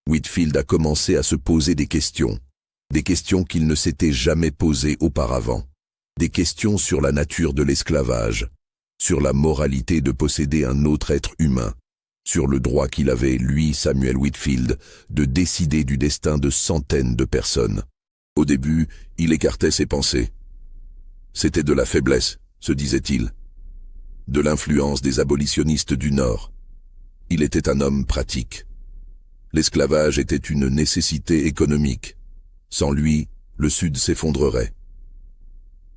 Whitfield a commencé à se poser des questions qu'il ne s'était jamais posées auparavant. Des questions sur la nature de l'esclavage, sur la moralité de posséder un autre être humain, sur le droit qu'il avait, lui, Samuel Whitfield, de décider du destin de centaines de personnes. Au début, il écartait ses pensées. C'était de la faiblesse, se disait-il, de l'influence des abolitionnistes du Nord. Il était un homme pratique. L'esclavage était une nécessité économique. Sans lui, le Sud s'effondrerait.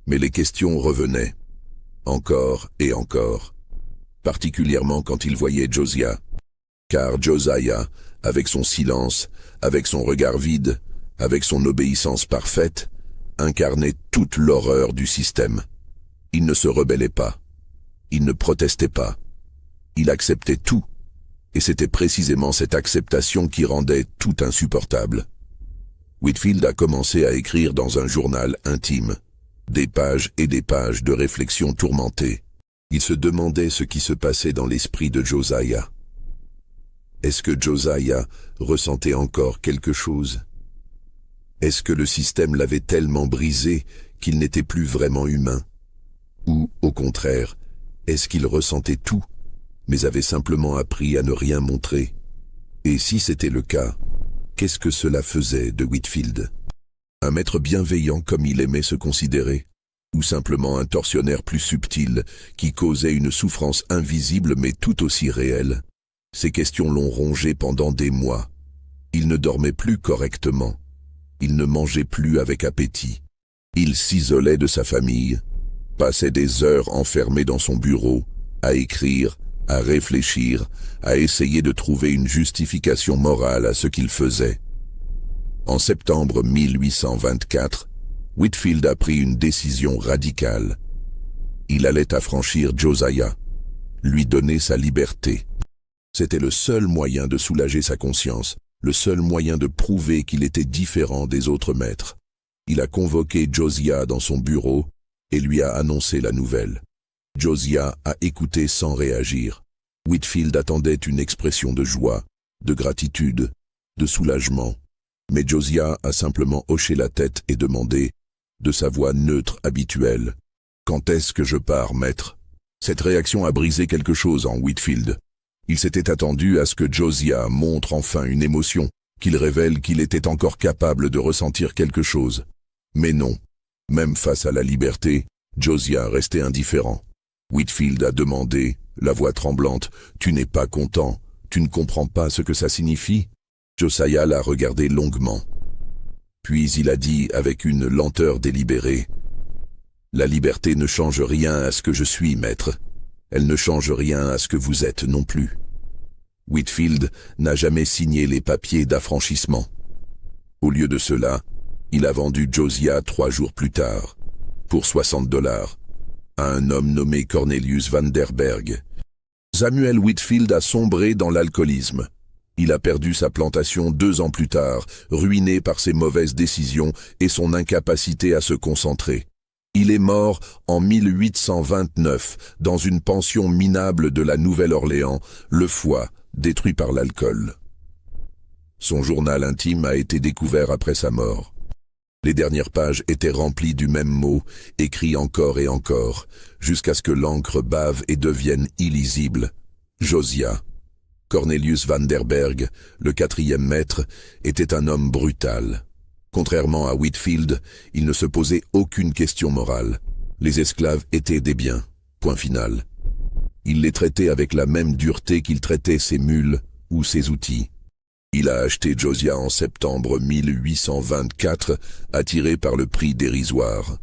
Mais les questions revenaient, encore et encore, particulièrement quand il voyait Josiah. Car Josiah, avec son silence, avec son regard vide, avec son obéissance parfaite, incarnait toute l'horreur du système. Il ne se rebellait pas. Il ne protestait pas. Il acceptait tout. Et c'était précisément cette acceptation qui rendait tout insupportable. Whitfield a commencé à écrire dans un journal intime, des pages et des pages de réflexions tourmentées. Il se demandait ce qui se passait dans l'esprit de Josiah. Est-ce que Josiah ressentait encore quelque chose? Est-ce que le système l'avait tellement brisé qu'il n'était plus vraiment humain? Ou, au contraire, est-ce qu'il ressentait tout, mais avait simplement appris à ne rien montrer? Et si c'était le cas, qu'est-ce que cela faisait de Whitfield? Un maître bienveillant comme il aimait se considérer? Ou simplement un tortionnaire plus subtil qui causait une souffrance invisible mais tout aussi réelle? Ces questions l'ont rongé pendant des mois. Il ne dormait plus correctement. Il ne mangeait plus avec appétit. Il s'isolait de sa famille, passait des heures enfermé dans son bureau, à écrire, à réfléchir, à essayer de trouver une justification morale à ce qu'il faisait. En septembre 1824, Whitfield a pris une décision radicale. Il allait affranchir Josiah, lui donner sa liberté. C'était le seul moyen de soulager sa conscience, le seul moyen de prouver qu'il était différent des autres maîtres. Il a convoqué Josiah dans son bureau et lui a annoncé la nouvelle. Josiah a écouté sans réagir. Whitfield attendait une expression de joie, de gratitude, de soulagement. Mais Josiah a simplement hoché la tête et demandé, de sa voix neutre habituelle, « Quand est-ce que je pars, maître ?» Cette réaction a brisé quelque chose en Whitfield. Il s'était attendu à ce que Josiah montre enfin une émotion, qu'il révèle qu'il était encore capable de ressentir quelque chose. Mais non, même face à la liberté, Josiah restait indifférent. Whitfield a demandé, la voix tremblante, « Tu n'es pas content, tu ne comprends pas ce que ça signifie ?» Josiah l'a regardé longuement. Puis il a dit avec une lenteur délibérée, « La liberté ne change rien à ce que je suis, maître. Elle ne change rien à ce que vous êtes non plus. » Whitfield n'a jamais signé les papiers d'affranchissement. Au lieu de cela, il a vendu Josiah 3 jours plus tard, pour $60, à un homme nommé Cornelius Vanderberg. Samuel Whitfield a sombré dans l'alcoolisme. Il a perdu sa plantation 2 ans plus tard, ruiné par ses mauvaises décisions et son incapacité à se concentrer. Il est mort en 1829 dans une pension minable de la Nouvelle-Orléans, le foie, détruit par l'alcool. Son journal intime a été découvert après sa mort. Les dernières pages étaient remplies du même mot, écrit encore et encore, jusqu'à ce que l'encre bave et devienne illisible. Josiah. Cornelius Vanderberg, le 4e maître, était un homme brutal. Contrairement à Whitfield, il ne se posait aucune question morale. Les esclaves étaient des biens. Point final. Il les traitait avec la même dureté qu'il traitait ses mules ou ses outils. Il a acheté Josiah en septembre 1824, attiré par le prix dérisoire.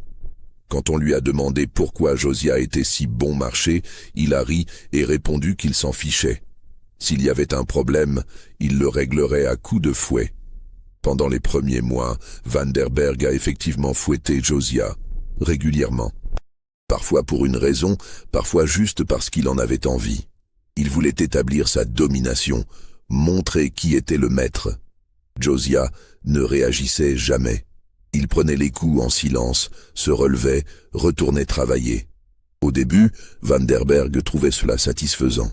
Quand on lui a demandé pourquoi Josiah était si bon marché, il a ri et répondu qu'il s'en fichait. S'il y avait un problème, il le réglerait à coups de fouet. Pendant les premiers mois, Vanderberg a effectivement fouetté Josiah, régulièrement. Parfois pour une raison, parfois juste parce qu'il en avait envie. Il voulait établir sa domination, montrer qui était le maître. Josiah ne réagissait jamais. Il prenait les coups en silence, se relevait, retournait travailler. Au début, Vanderberg trouvait cela satisfaisant.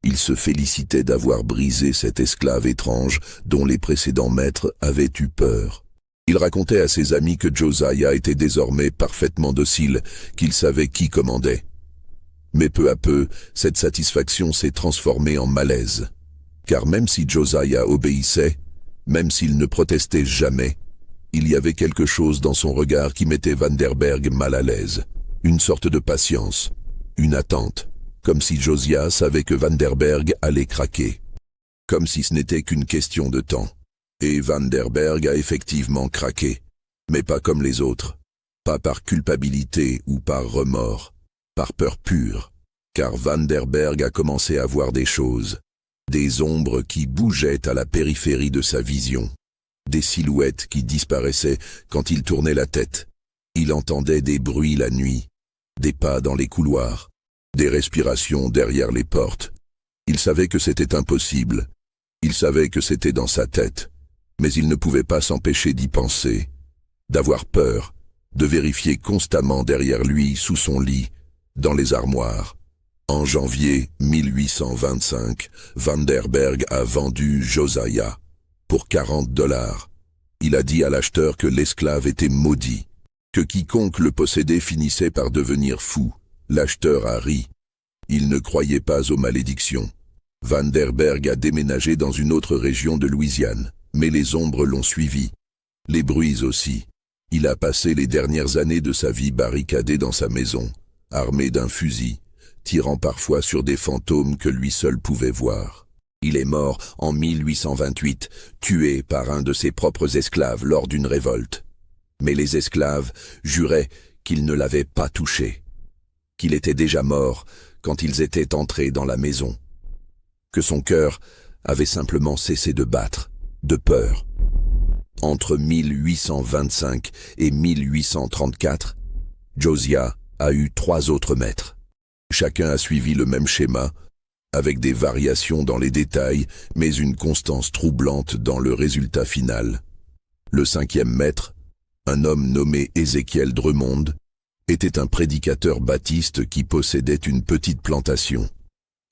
Il se félicitait d'avoir brisé cet esclave étrange dont les précédents maîtres avaient eu peur. Il racontait à ses amis que Josiah était désormais parfaitement docile, qu'il savait qui commandait. Mais peu à peu, cette satisfaction s'est transformée en malaise. Car même si Josiah obéissait, même s'il ne protestait jamais, il y avait quelque chose dans son regard qui mettait Vanderberg mal à l'aise. Une sorte de patience, une attente, comme si Josiah savait que Vanderberg allait craquer. Comme si ce n'était qu'une question de temps. Et Vanderberg a effectivement craqué, mais pas comme les autres. Pas par culpabilité ou par remords, par peur pure. Car Vanderberg a commencé à voir des choses, des ombres qui bougeaient à la périphérie de sa vision. Des silhouettes qui disparaissaient quand il tournait la tête. Il entendait des bruits la nuit, des pas dans les couloirs, des respirations derrière les portes. Il savait que c'était impossible. Il savait que c'était dans sa tête. Mais il ne pouvait pas s'empêcher d'y penser, d'avoir peur, de vérifier constamment derrière lui, sous son lit, dans les armoires. En janvier 1825, Vanderberg a vendu Josiah pour $40. Il a dit à l'acheteur que l'esclave était maudit, que quiconque le possédait finissait par devenir fou. L'acheteur a ri. Il ne croyait pas aux malédictions. Vanderberg a déménagé dans une autre région de Louisiane, mais les ombres l'ont suivi. Les bruits aussi. Il a passé les dernières années de sa vie barricadé dans sa maison, armé d'un fusil, tirant parfois sur des fantômes que lui seul pouvait voir. Il est mort en 1828, tué par un de ses propres esclaves lors d'une révolte. Mais les esclaves juraient qu'ils ne l'avaient pas touché, qu'il était déjà mort quand ils étaient entrés dans la maison, que son cœur avait simplement cessé de battre, de peur. Entre 1825 et 1834, Josiah a eu 3 autres maîtres. Chacun a suivi le même schéma, avec des variations dans les détails, mais une constance troublante dans le résultat final. Le 5e maître, un homme nommé Ézéchiel Drummond, était un prédicateur baptiste qui possédait une petite plantation.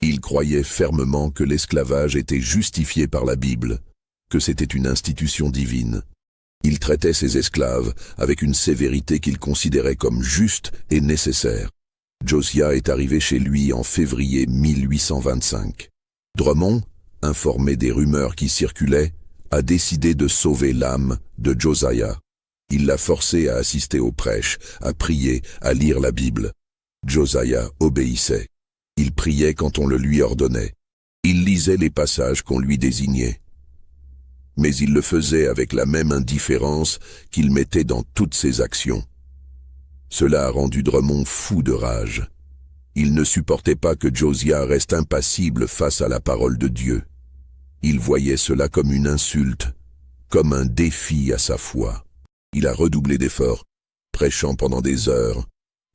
Il croyait fermement que l'esclavage était justifié par la Bible, que c'était une institution divine. Il traitait ses esclaves avec une sévérité qu'il considérait comme juste et nécessaire. Josiah est arrivé chez lui en février 1825. Drummond, informé des rumeurs qui circulaient, a décidé de sauver l'âme de Josiah. Il l'a forcé à assister aux prêches, à prier, à lire la Bible. Josiah obéissait. Il priait quand on le lui ordonnait. Il lisait les passages qu'on lui désignait. Mais il le faisait avec la même indifférence qu'il mettait dans toutes ses actions. Cela a rendu Drummond fou de rage. Il ne supportait pas que Josiah reste impassible face à la parole de Dieu. Il voyait cela comme une insulte, comme un défi à sa foi. Il a redoublé d'efforts, prêchant pendant des heures,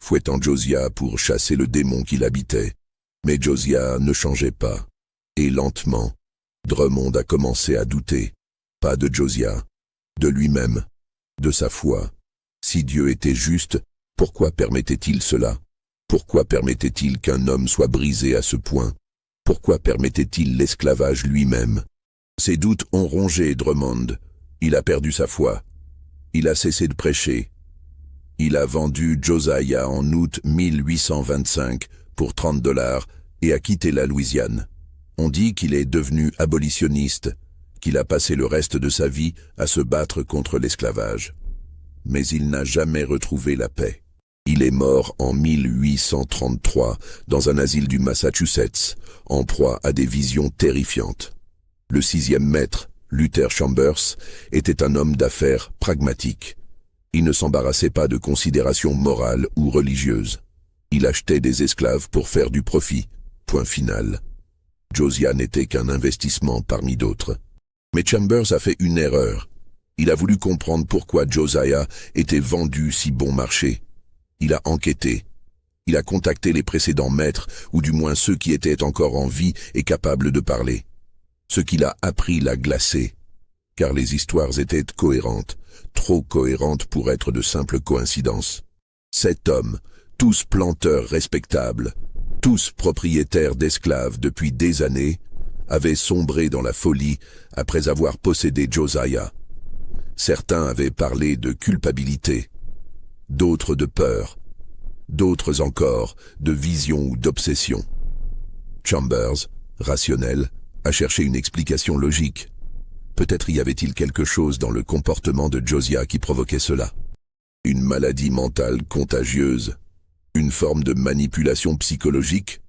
fouettant Josiah pour chasser le démon qui l'habitait. Mais Josiah ne changeait pas. Et lentement, Drummond a commencé à douter. Pas de Josiah, de lui-même, de sa foi. Si Dieu était juste, pourquoi permettait-il cela? Pourquoi permettait-il qu'un homme soit brisé à ce point? Pourquoi permettait-il l'esclavage lui-même? Ses doutes ont rongé Drummond. Il a perdu sa foi. Il a cessé de prêcher. Il a vendu Josiah en août 1825 pour $30 et a quitté la Louisiane. On dit qu'il est devenu abolitionniste, qu'il a passé le reste de sa vie à se battre contre l'esclavage. Mais il n'a jamais retrouvé la paix. Il est mort en 1833 dans un asile du Massachusetts, en proie à des visions terrifiantes. Le 6e maître, Luther Chambers, était un homme d'affaires pragmatique. Il ne s'embarrassait pas de considérations morales ou religieuses. Il achetait des esclaves pour faire du profit. Point final. Josiah n'était qu'un investissement parmi d'autres. Mais Chambers a fait une erreur. Il a voulu comprendre pourquoi Josiah était vendu si bon marché. Il a enquêté. Il a contacté les précédents maîtres, ou du moins ceux qui étaient encore en vie et capables de parler. Ce qu'il a appris l'a glacé, car les histoires étaient cohérentes, trop cohérentes pour être de simples coïncidences. 7 hommes, tous planteurs respectables, tous propriétaires d'esclaves depuis des années, avaient sombré dans la folie après avoir possédé Josiah. Certains avaient parlé de culpabilité, d'autres de peur, d'autres encore de vision ou d'obsession. Chambers, rationnel, a cherché une explication logique. Peut-être y avait-il quelque chose dans le comportement de Josiah qui provoquait cela. Une maladie mentale contagieuse, une forme de manipulation psychologique.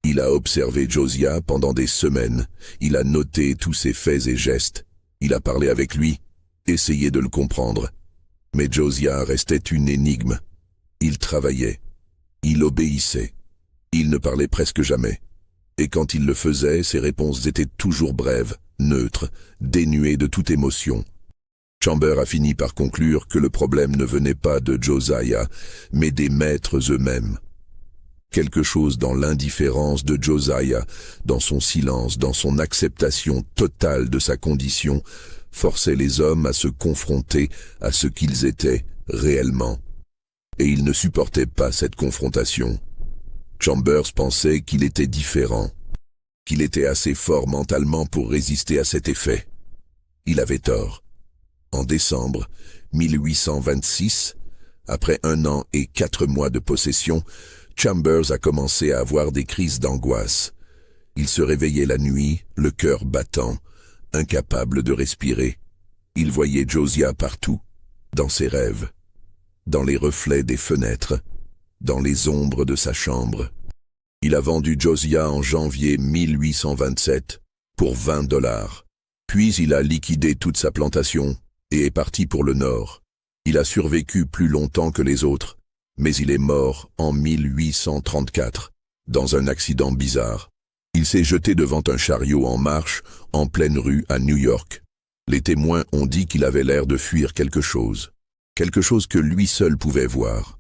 Il a observé Josiah pendant des semaines, il a noté tous ses faits et gestes, il a parlé avec lui, essayé de le comprendre. Mais Josiah restait une énigme. Il travaillait, il obéissait, il ne parlait presque jamais. Et quand il le faisait, ses réponses étaient toujours brèves, neutres, dénuées de toute émotion. Chambers a fini par conclure que le problème ne venait pas de Josiah, mais des maîtres eux-mêmes. Quelque chose dans l'indifférence de Josiah, dans son silence, dans son acceptation totale de sa condition, forçait les hommes à se confronter à ce qu'ils étaient réellement. Et ils ne supportaient pas cette confrontation. Chambers pensait qu'il était différent, qu'il était assez fort mentalement pour résister à cet effet. Il avait tort. En décembre 1826, après 1 an et 4 mois de possession, Chambers a commencé à avoir des crises d'angoisse. Il se réveillait la nuit, le cœur battant, incapable de respirer. Il voyait Josiah partout, dans ses rêves, dans les reflets des fenêtres, dans les ombres de sa chambre. Il a vendu Josiah en janvier 1827 pour $20. Puis il a liquidé toute sa plantation et est parti pour le nord. Il a survécu plus longtemps que les autres, mais il est mort en 1834, dans un accident bizarre. Il s'est jeté devant un chariot en marche, en pleine rue à New York. Les témoins ont dit qu'il avait l'air de fuir quelque chose que lui seul pouvait voir.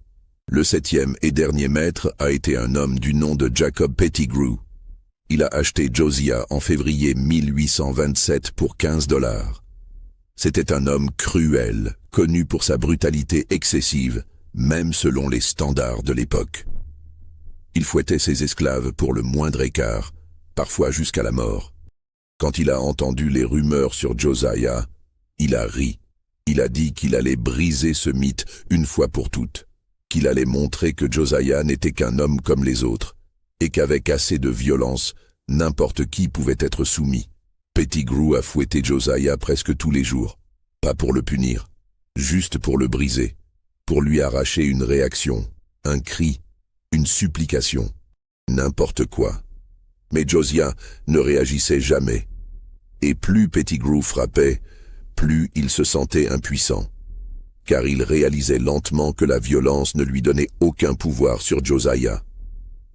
Le 7e et dernier maître a été un homme du nom de Jacob Pettigrew. Il a acheté Josiah en février 1827 pour $15. C'était un homme cruel, connu pour sa brutalité excessive, même selon les standards de l'époque. Il fouettait ses esclaves pour le moindre écart, parfois jusqu'à la mort. Quand il a entendu les rumeurs sur Josiah, il a ri. Il a dit qu'il allait briser ce mythe une fois pour toutes, qu'il allait montrer que Josiah n'était qu'un homme comme les autres, et qu'avec assez de violence, n'importe qui pouvait être soumis. Pettigrew a fouetté Josiah presque tous les jours, pas pour le punir, juste pour le briser, pour lui arracher une réaction, un cri, une supplication, n'importe quoi. Mais Josiah ne réagissait jamais. Et plus Pettigrew frappait, plus il se sentait impuissant, car il réalisait lentement que la violence ne lui donnait aucun pouvoir sur Josiah,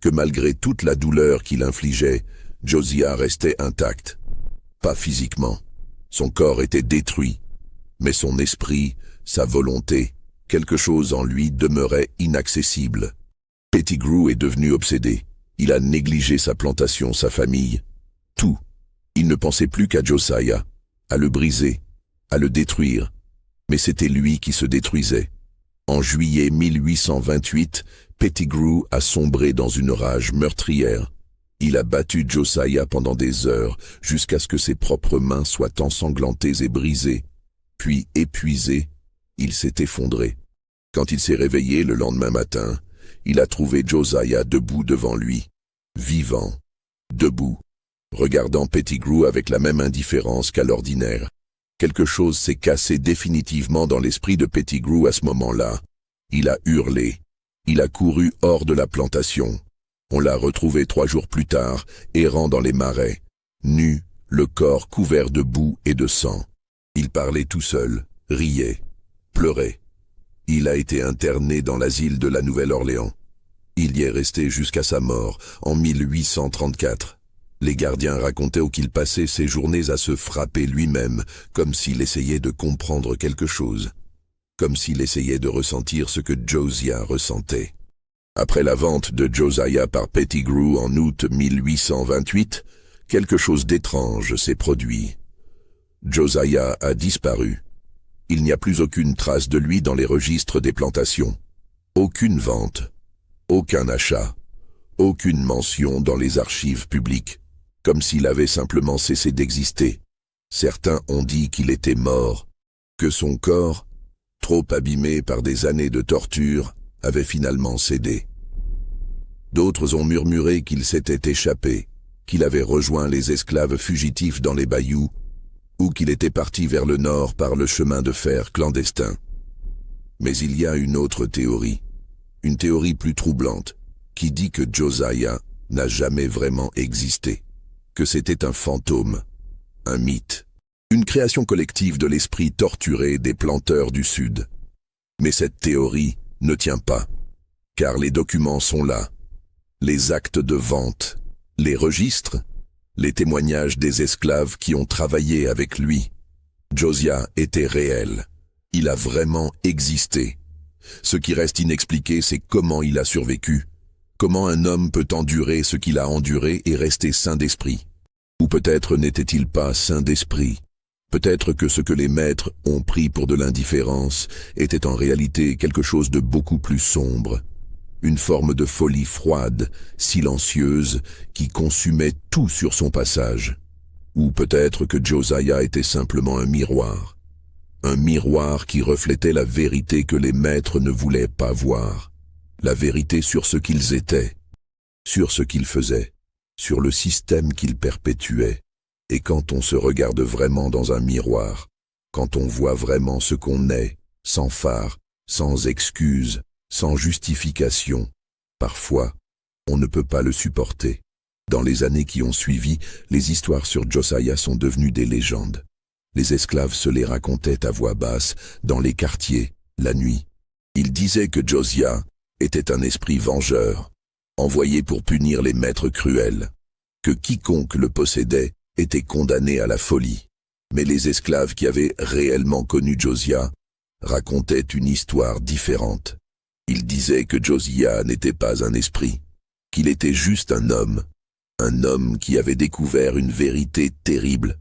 que malgré toute la douleur qu'il infligeait, Josiah restait intact. Pas physiquement, son corps était détruit, mais son esprit, sa volonté, quelque chose en lui demeurait inaccessible. Pettigrew est devenu obsédé. Il a négligé sa plantation, sa famille, tout. Il ne pensait plus qu'à Josiah, à le briser, à le détruire. Mais c'était lui qui se détruisait. En juillet 1828, Pettigrew a sombré dans une rage meurtrière. Il a battu Josiah pendant des heures, jusqu'à ce que ses propres mains soient ensanglantées et brisées. Puis, épuisé, il s'est effondré. Quand il s'est réveillé le lendemain matin, il a trouvé Josiah debout devant lui, vivant, debout, regardant Pettigrew avec la même indifférence qu'à l'ordinaire. Quelque chose s'est cassé définitivement dans l'esprit de Pettigrew à ce moment-là. Il a hurlé. Il a couru hors de la plantation. On l'a retrouvé 3 jours plus tard, errant dans les marais, nu, le corps couvert de boue et de sang. Il parlait tout seul, riait, pleurait. Il a été interné dans l'asile de la Nouvelle-Orléans. Il y est resté jusqu'à sa mort, en 1834. Les gardiens racontaient qu'il passait ses journées à se frapper lui-même, comme s'il essayait de comprendre quelque chose, comme s'il essayait de ressentir ce que Josiah ressentait. Après la vente de Josiah par Pettigrew en août 1828, quelque chose d'étrange s'est produit. Josiah a disparu. Il n'y a plus aucune trace de lui dans les registres des plantations. Aucune vente, aucun achat, aucune mention dans les archives publiques, comme s'il avait simplement cessé d'exister. Certains ont dit qu'il était mort, que son corps, trop abîmé par des années de torture, avait finalement cédé. D'autres ont murmuré qu'il s'était échappé, qu'il avait rejoint les esclaves fugitifs dans les bayous, ou qu'il était parti vers le nord par le chemin de fer clandestin. Mais il y a une autre théorie, une théorie plus troublante, qui dit que Josiah n'a jamais vraiment existé, que c'était un fantôme, un mythe, une création collective de l'esprit torturé des planteurs du Sud. Mais cette théorie ne tient pas, car les documents sont là, les actes de vente, les registres, les témoignages des esclaves qui ont travaillé avec lui. Josiah était réel. Il a vraiment existé. Ce qui reste inexpliqué, c'est comment il a survécu. Comment un homme peut endurer ce qu'il a enduré et rester sain d'esprit? Ou peut-être n'était-il pas sain d'esprit? Peut-être que ce que les maîtres ont pris pour de l'indifférence était en réalité quelque chose de beaucoup plus sombre. Une forme de folie froide, silencieuse, qui consumait tout sur son passage. Ou peut-être que Josiah était simplement un miroir qui reflétait la vérité que les maîtres ne voulaient pas voir, la vérité sur ce qu'ils étaient, sur ce qu'ils faisaient, sur le système qu'ils perpétuaient. Et quand on se regarde vraiment dans un miroir, quand on voit vraiment ce qu'on est, sans phare, sans excuse, sans justification, parfois, on ne peut pas le supporter. Dans les années qui ont suivi, les histoires sur Josiah sont devenues des légendes. Les esclaves se les racontaient à voix basse, dans les quartiers, la nuit. Ils disaient que Josiah était un esprit vengeur, envoyé pour punir les maîtres cruels, que quiconque le possédait était condamné à la folie. Mais les esclaves qui avaient réellement connu Josiah racontaient une histoire différente. Ils disaient que Josiah n'était pas un esprit, qu'il était juste un homme qui avait découvert une vérité terrible,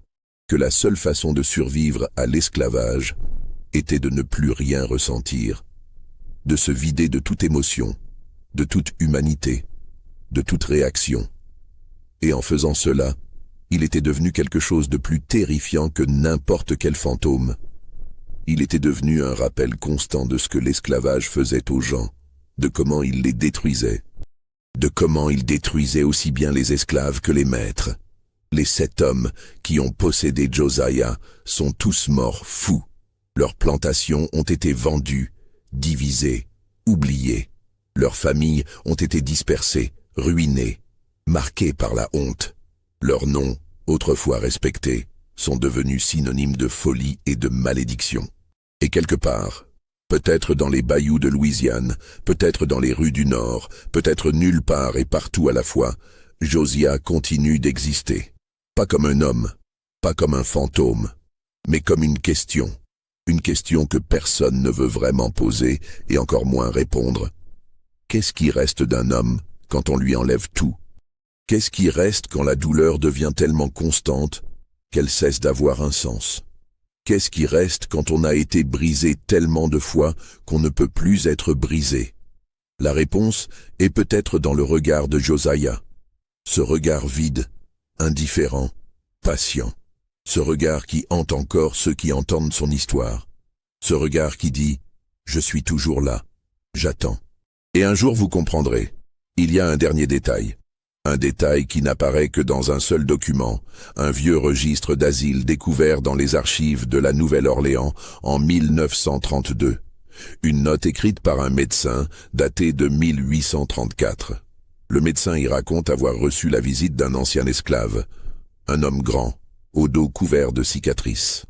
que la seule façon de survivre à l'esclavage était de ne plus rien ressentir, de se vider de toute émotion, de toute humanité, de toute réaction. Et en faisant cela, il était devenu quelque chose de plus terrifiant que n'importe quel fantôme. Il était devenu un rappel constant de ce que l'esclavage faisait aux gens, de comment il les détruisait, de comment il détruisait aussi bien les esclaves que les maîtres. Les 7 hommes qui ont possédé Josiah sont tous morts fous. Leurs plantations ont été vendues, divisées, oubliées. Leurs familles ont été dispersées, ruinées, marquées par la honte. Leurs noms, autrefois respectés, sont devenus synonymes de folie et de malédiction. Et quelque part, peut-être dans les bayous de Louisiane, peut-être dans les rues du Nord, peut-être nulle part et partout à la fois, Josiah continue d'exister. Pas comme un homme, pas comme un fantôme, mais comme une question que personne ne veut vraiment poser et encore moins répondre. Qu'est-ce qui reste d'un homme quand on lui enlève tout? Qu'est-ce qui reste quand la douleur devient tellement constante qu'elle cesse d'avoir un sens? Qu'est-ce qui reste quand on a été brisé tellement de fois qu'on ne peut plus être brisé? La réponse est peut-être dans le regard de Josiah. Ce regard vide, indifférent, patient. Ce regard qui hante encore ceux qui entendent son histoire. Ce regard qui dit « Je suis toujours là, j'attends ». Et un jour vous comprendrez, il y a un dernier détail. Un détail qui n'apparaît que dans un seul document, un vieux registre d'asile découvert dans les archives de la Nouvelle-Orléans en 1932. Une note écrite par un médecin datée de 1834. Le médecin y raconte avoir reçu la visite d'un ancien esclave, un homme grand, au dos couvert de cicatrices.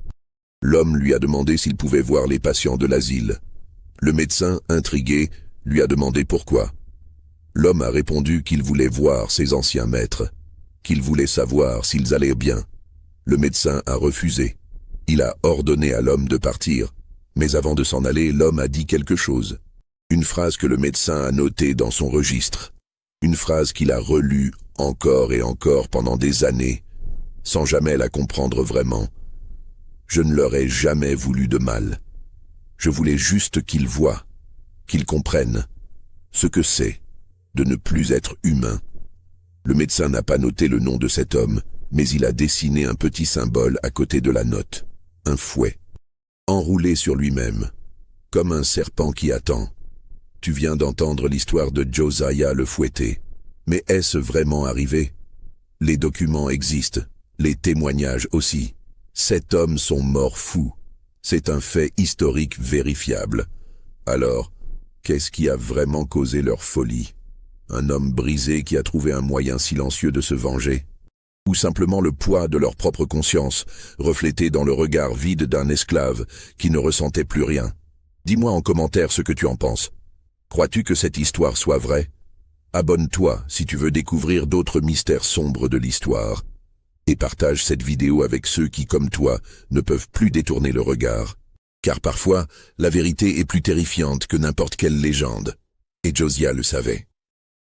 L'homme lui a demandé s'il pouvait voir les patients de l'asile. Le médecin, intrigué, lui a demandé pourquoi. L'homme a répondu qu'il voulait voir ses anciens maîtres, qu'il voulait savoir s'ils allaient bien. Le médecin a refusé. Il a ordonné à l'homme de partir, mais avant de s'en aller, l'homme a dit quelque chose. Une phrase que le médecin a notée dans son registre. Une phrase qu'il a relue encore et encore pendant des années, sans jamais la comprendre vraiment. Je ne leur ai jamais voulu de mal. Je voulais juste qu'ils voient, qu'ils comprennent ce que c'est de ne plus être humain. Le médecin n'a pas noté le nom de cet homme, mais il a dessiné un petit symbole à côté de la note. Un fouet, enroulé sur lui-même, comme un serpent qui attend. Tu viens d'entendre l'histoire de Josiah le fouetté. Mais est-ce vraiment arrivé? Les documents existent, les témoignages aussi. 7 hommes sont morts fous. C'est un fait historique vérifiable. Alors, qu'est-ce qui a vraiment causé leur folie? Un homme brisé qui a trouvé un moyen silencieux de se venger? Ou simplement le poids de leur propre conscience, reflété dans le regard vide d'un esclave qui ne ressentait plus rien? Dis-moi en commentaire ce que tu en penses. Crois-tu que cette histoire soit vraie? Abonne-toi si tu veux découvrir d'autres mystères sombres de l'histoire. Et partage cette vidéo avec ceux qui, comme toi, ne peuvent plus détourner le regard. Car parfois, la vérité est plus terrifiante que n'importe quelle légende. Et Josiah le savait.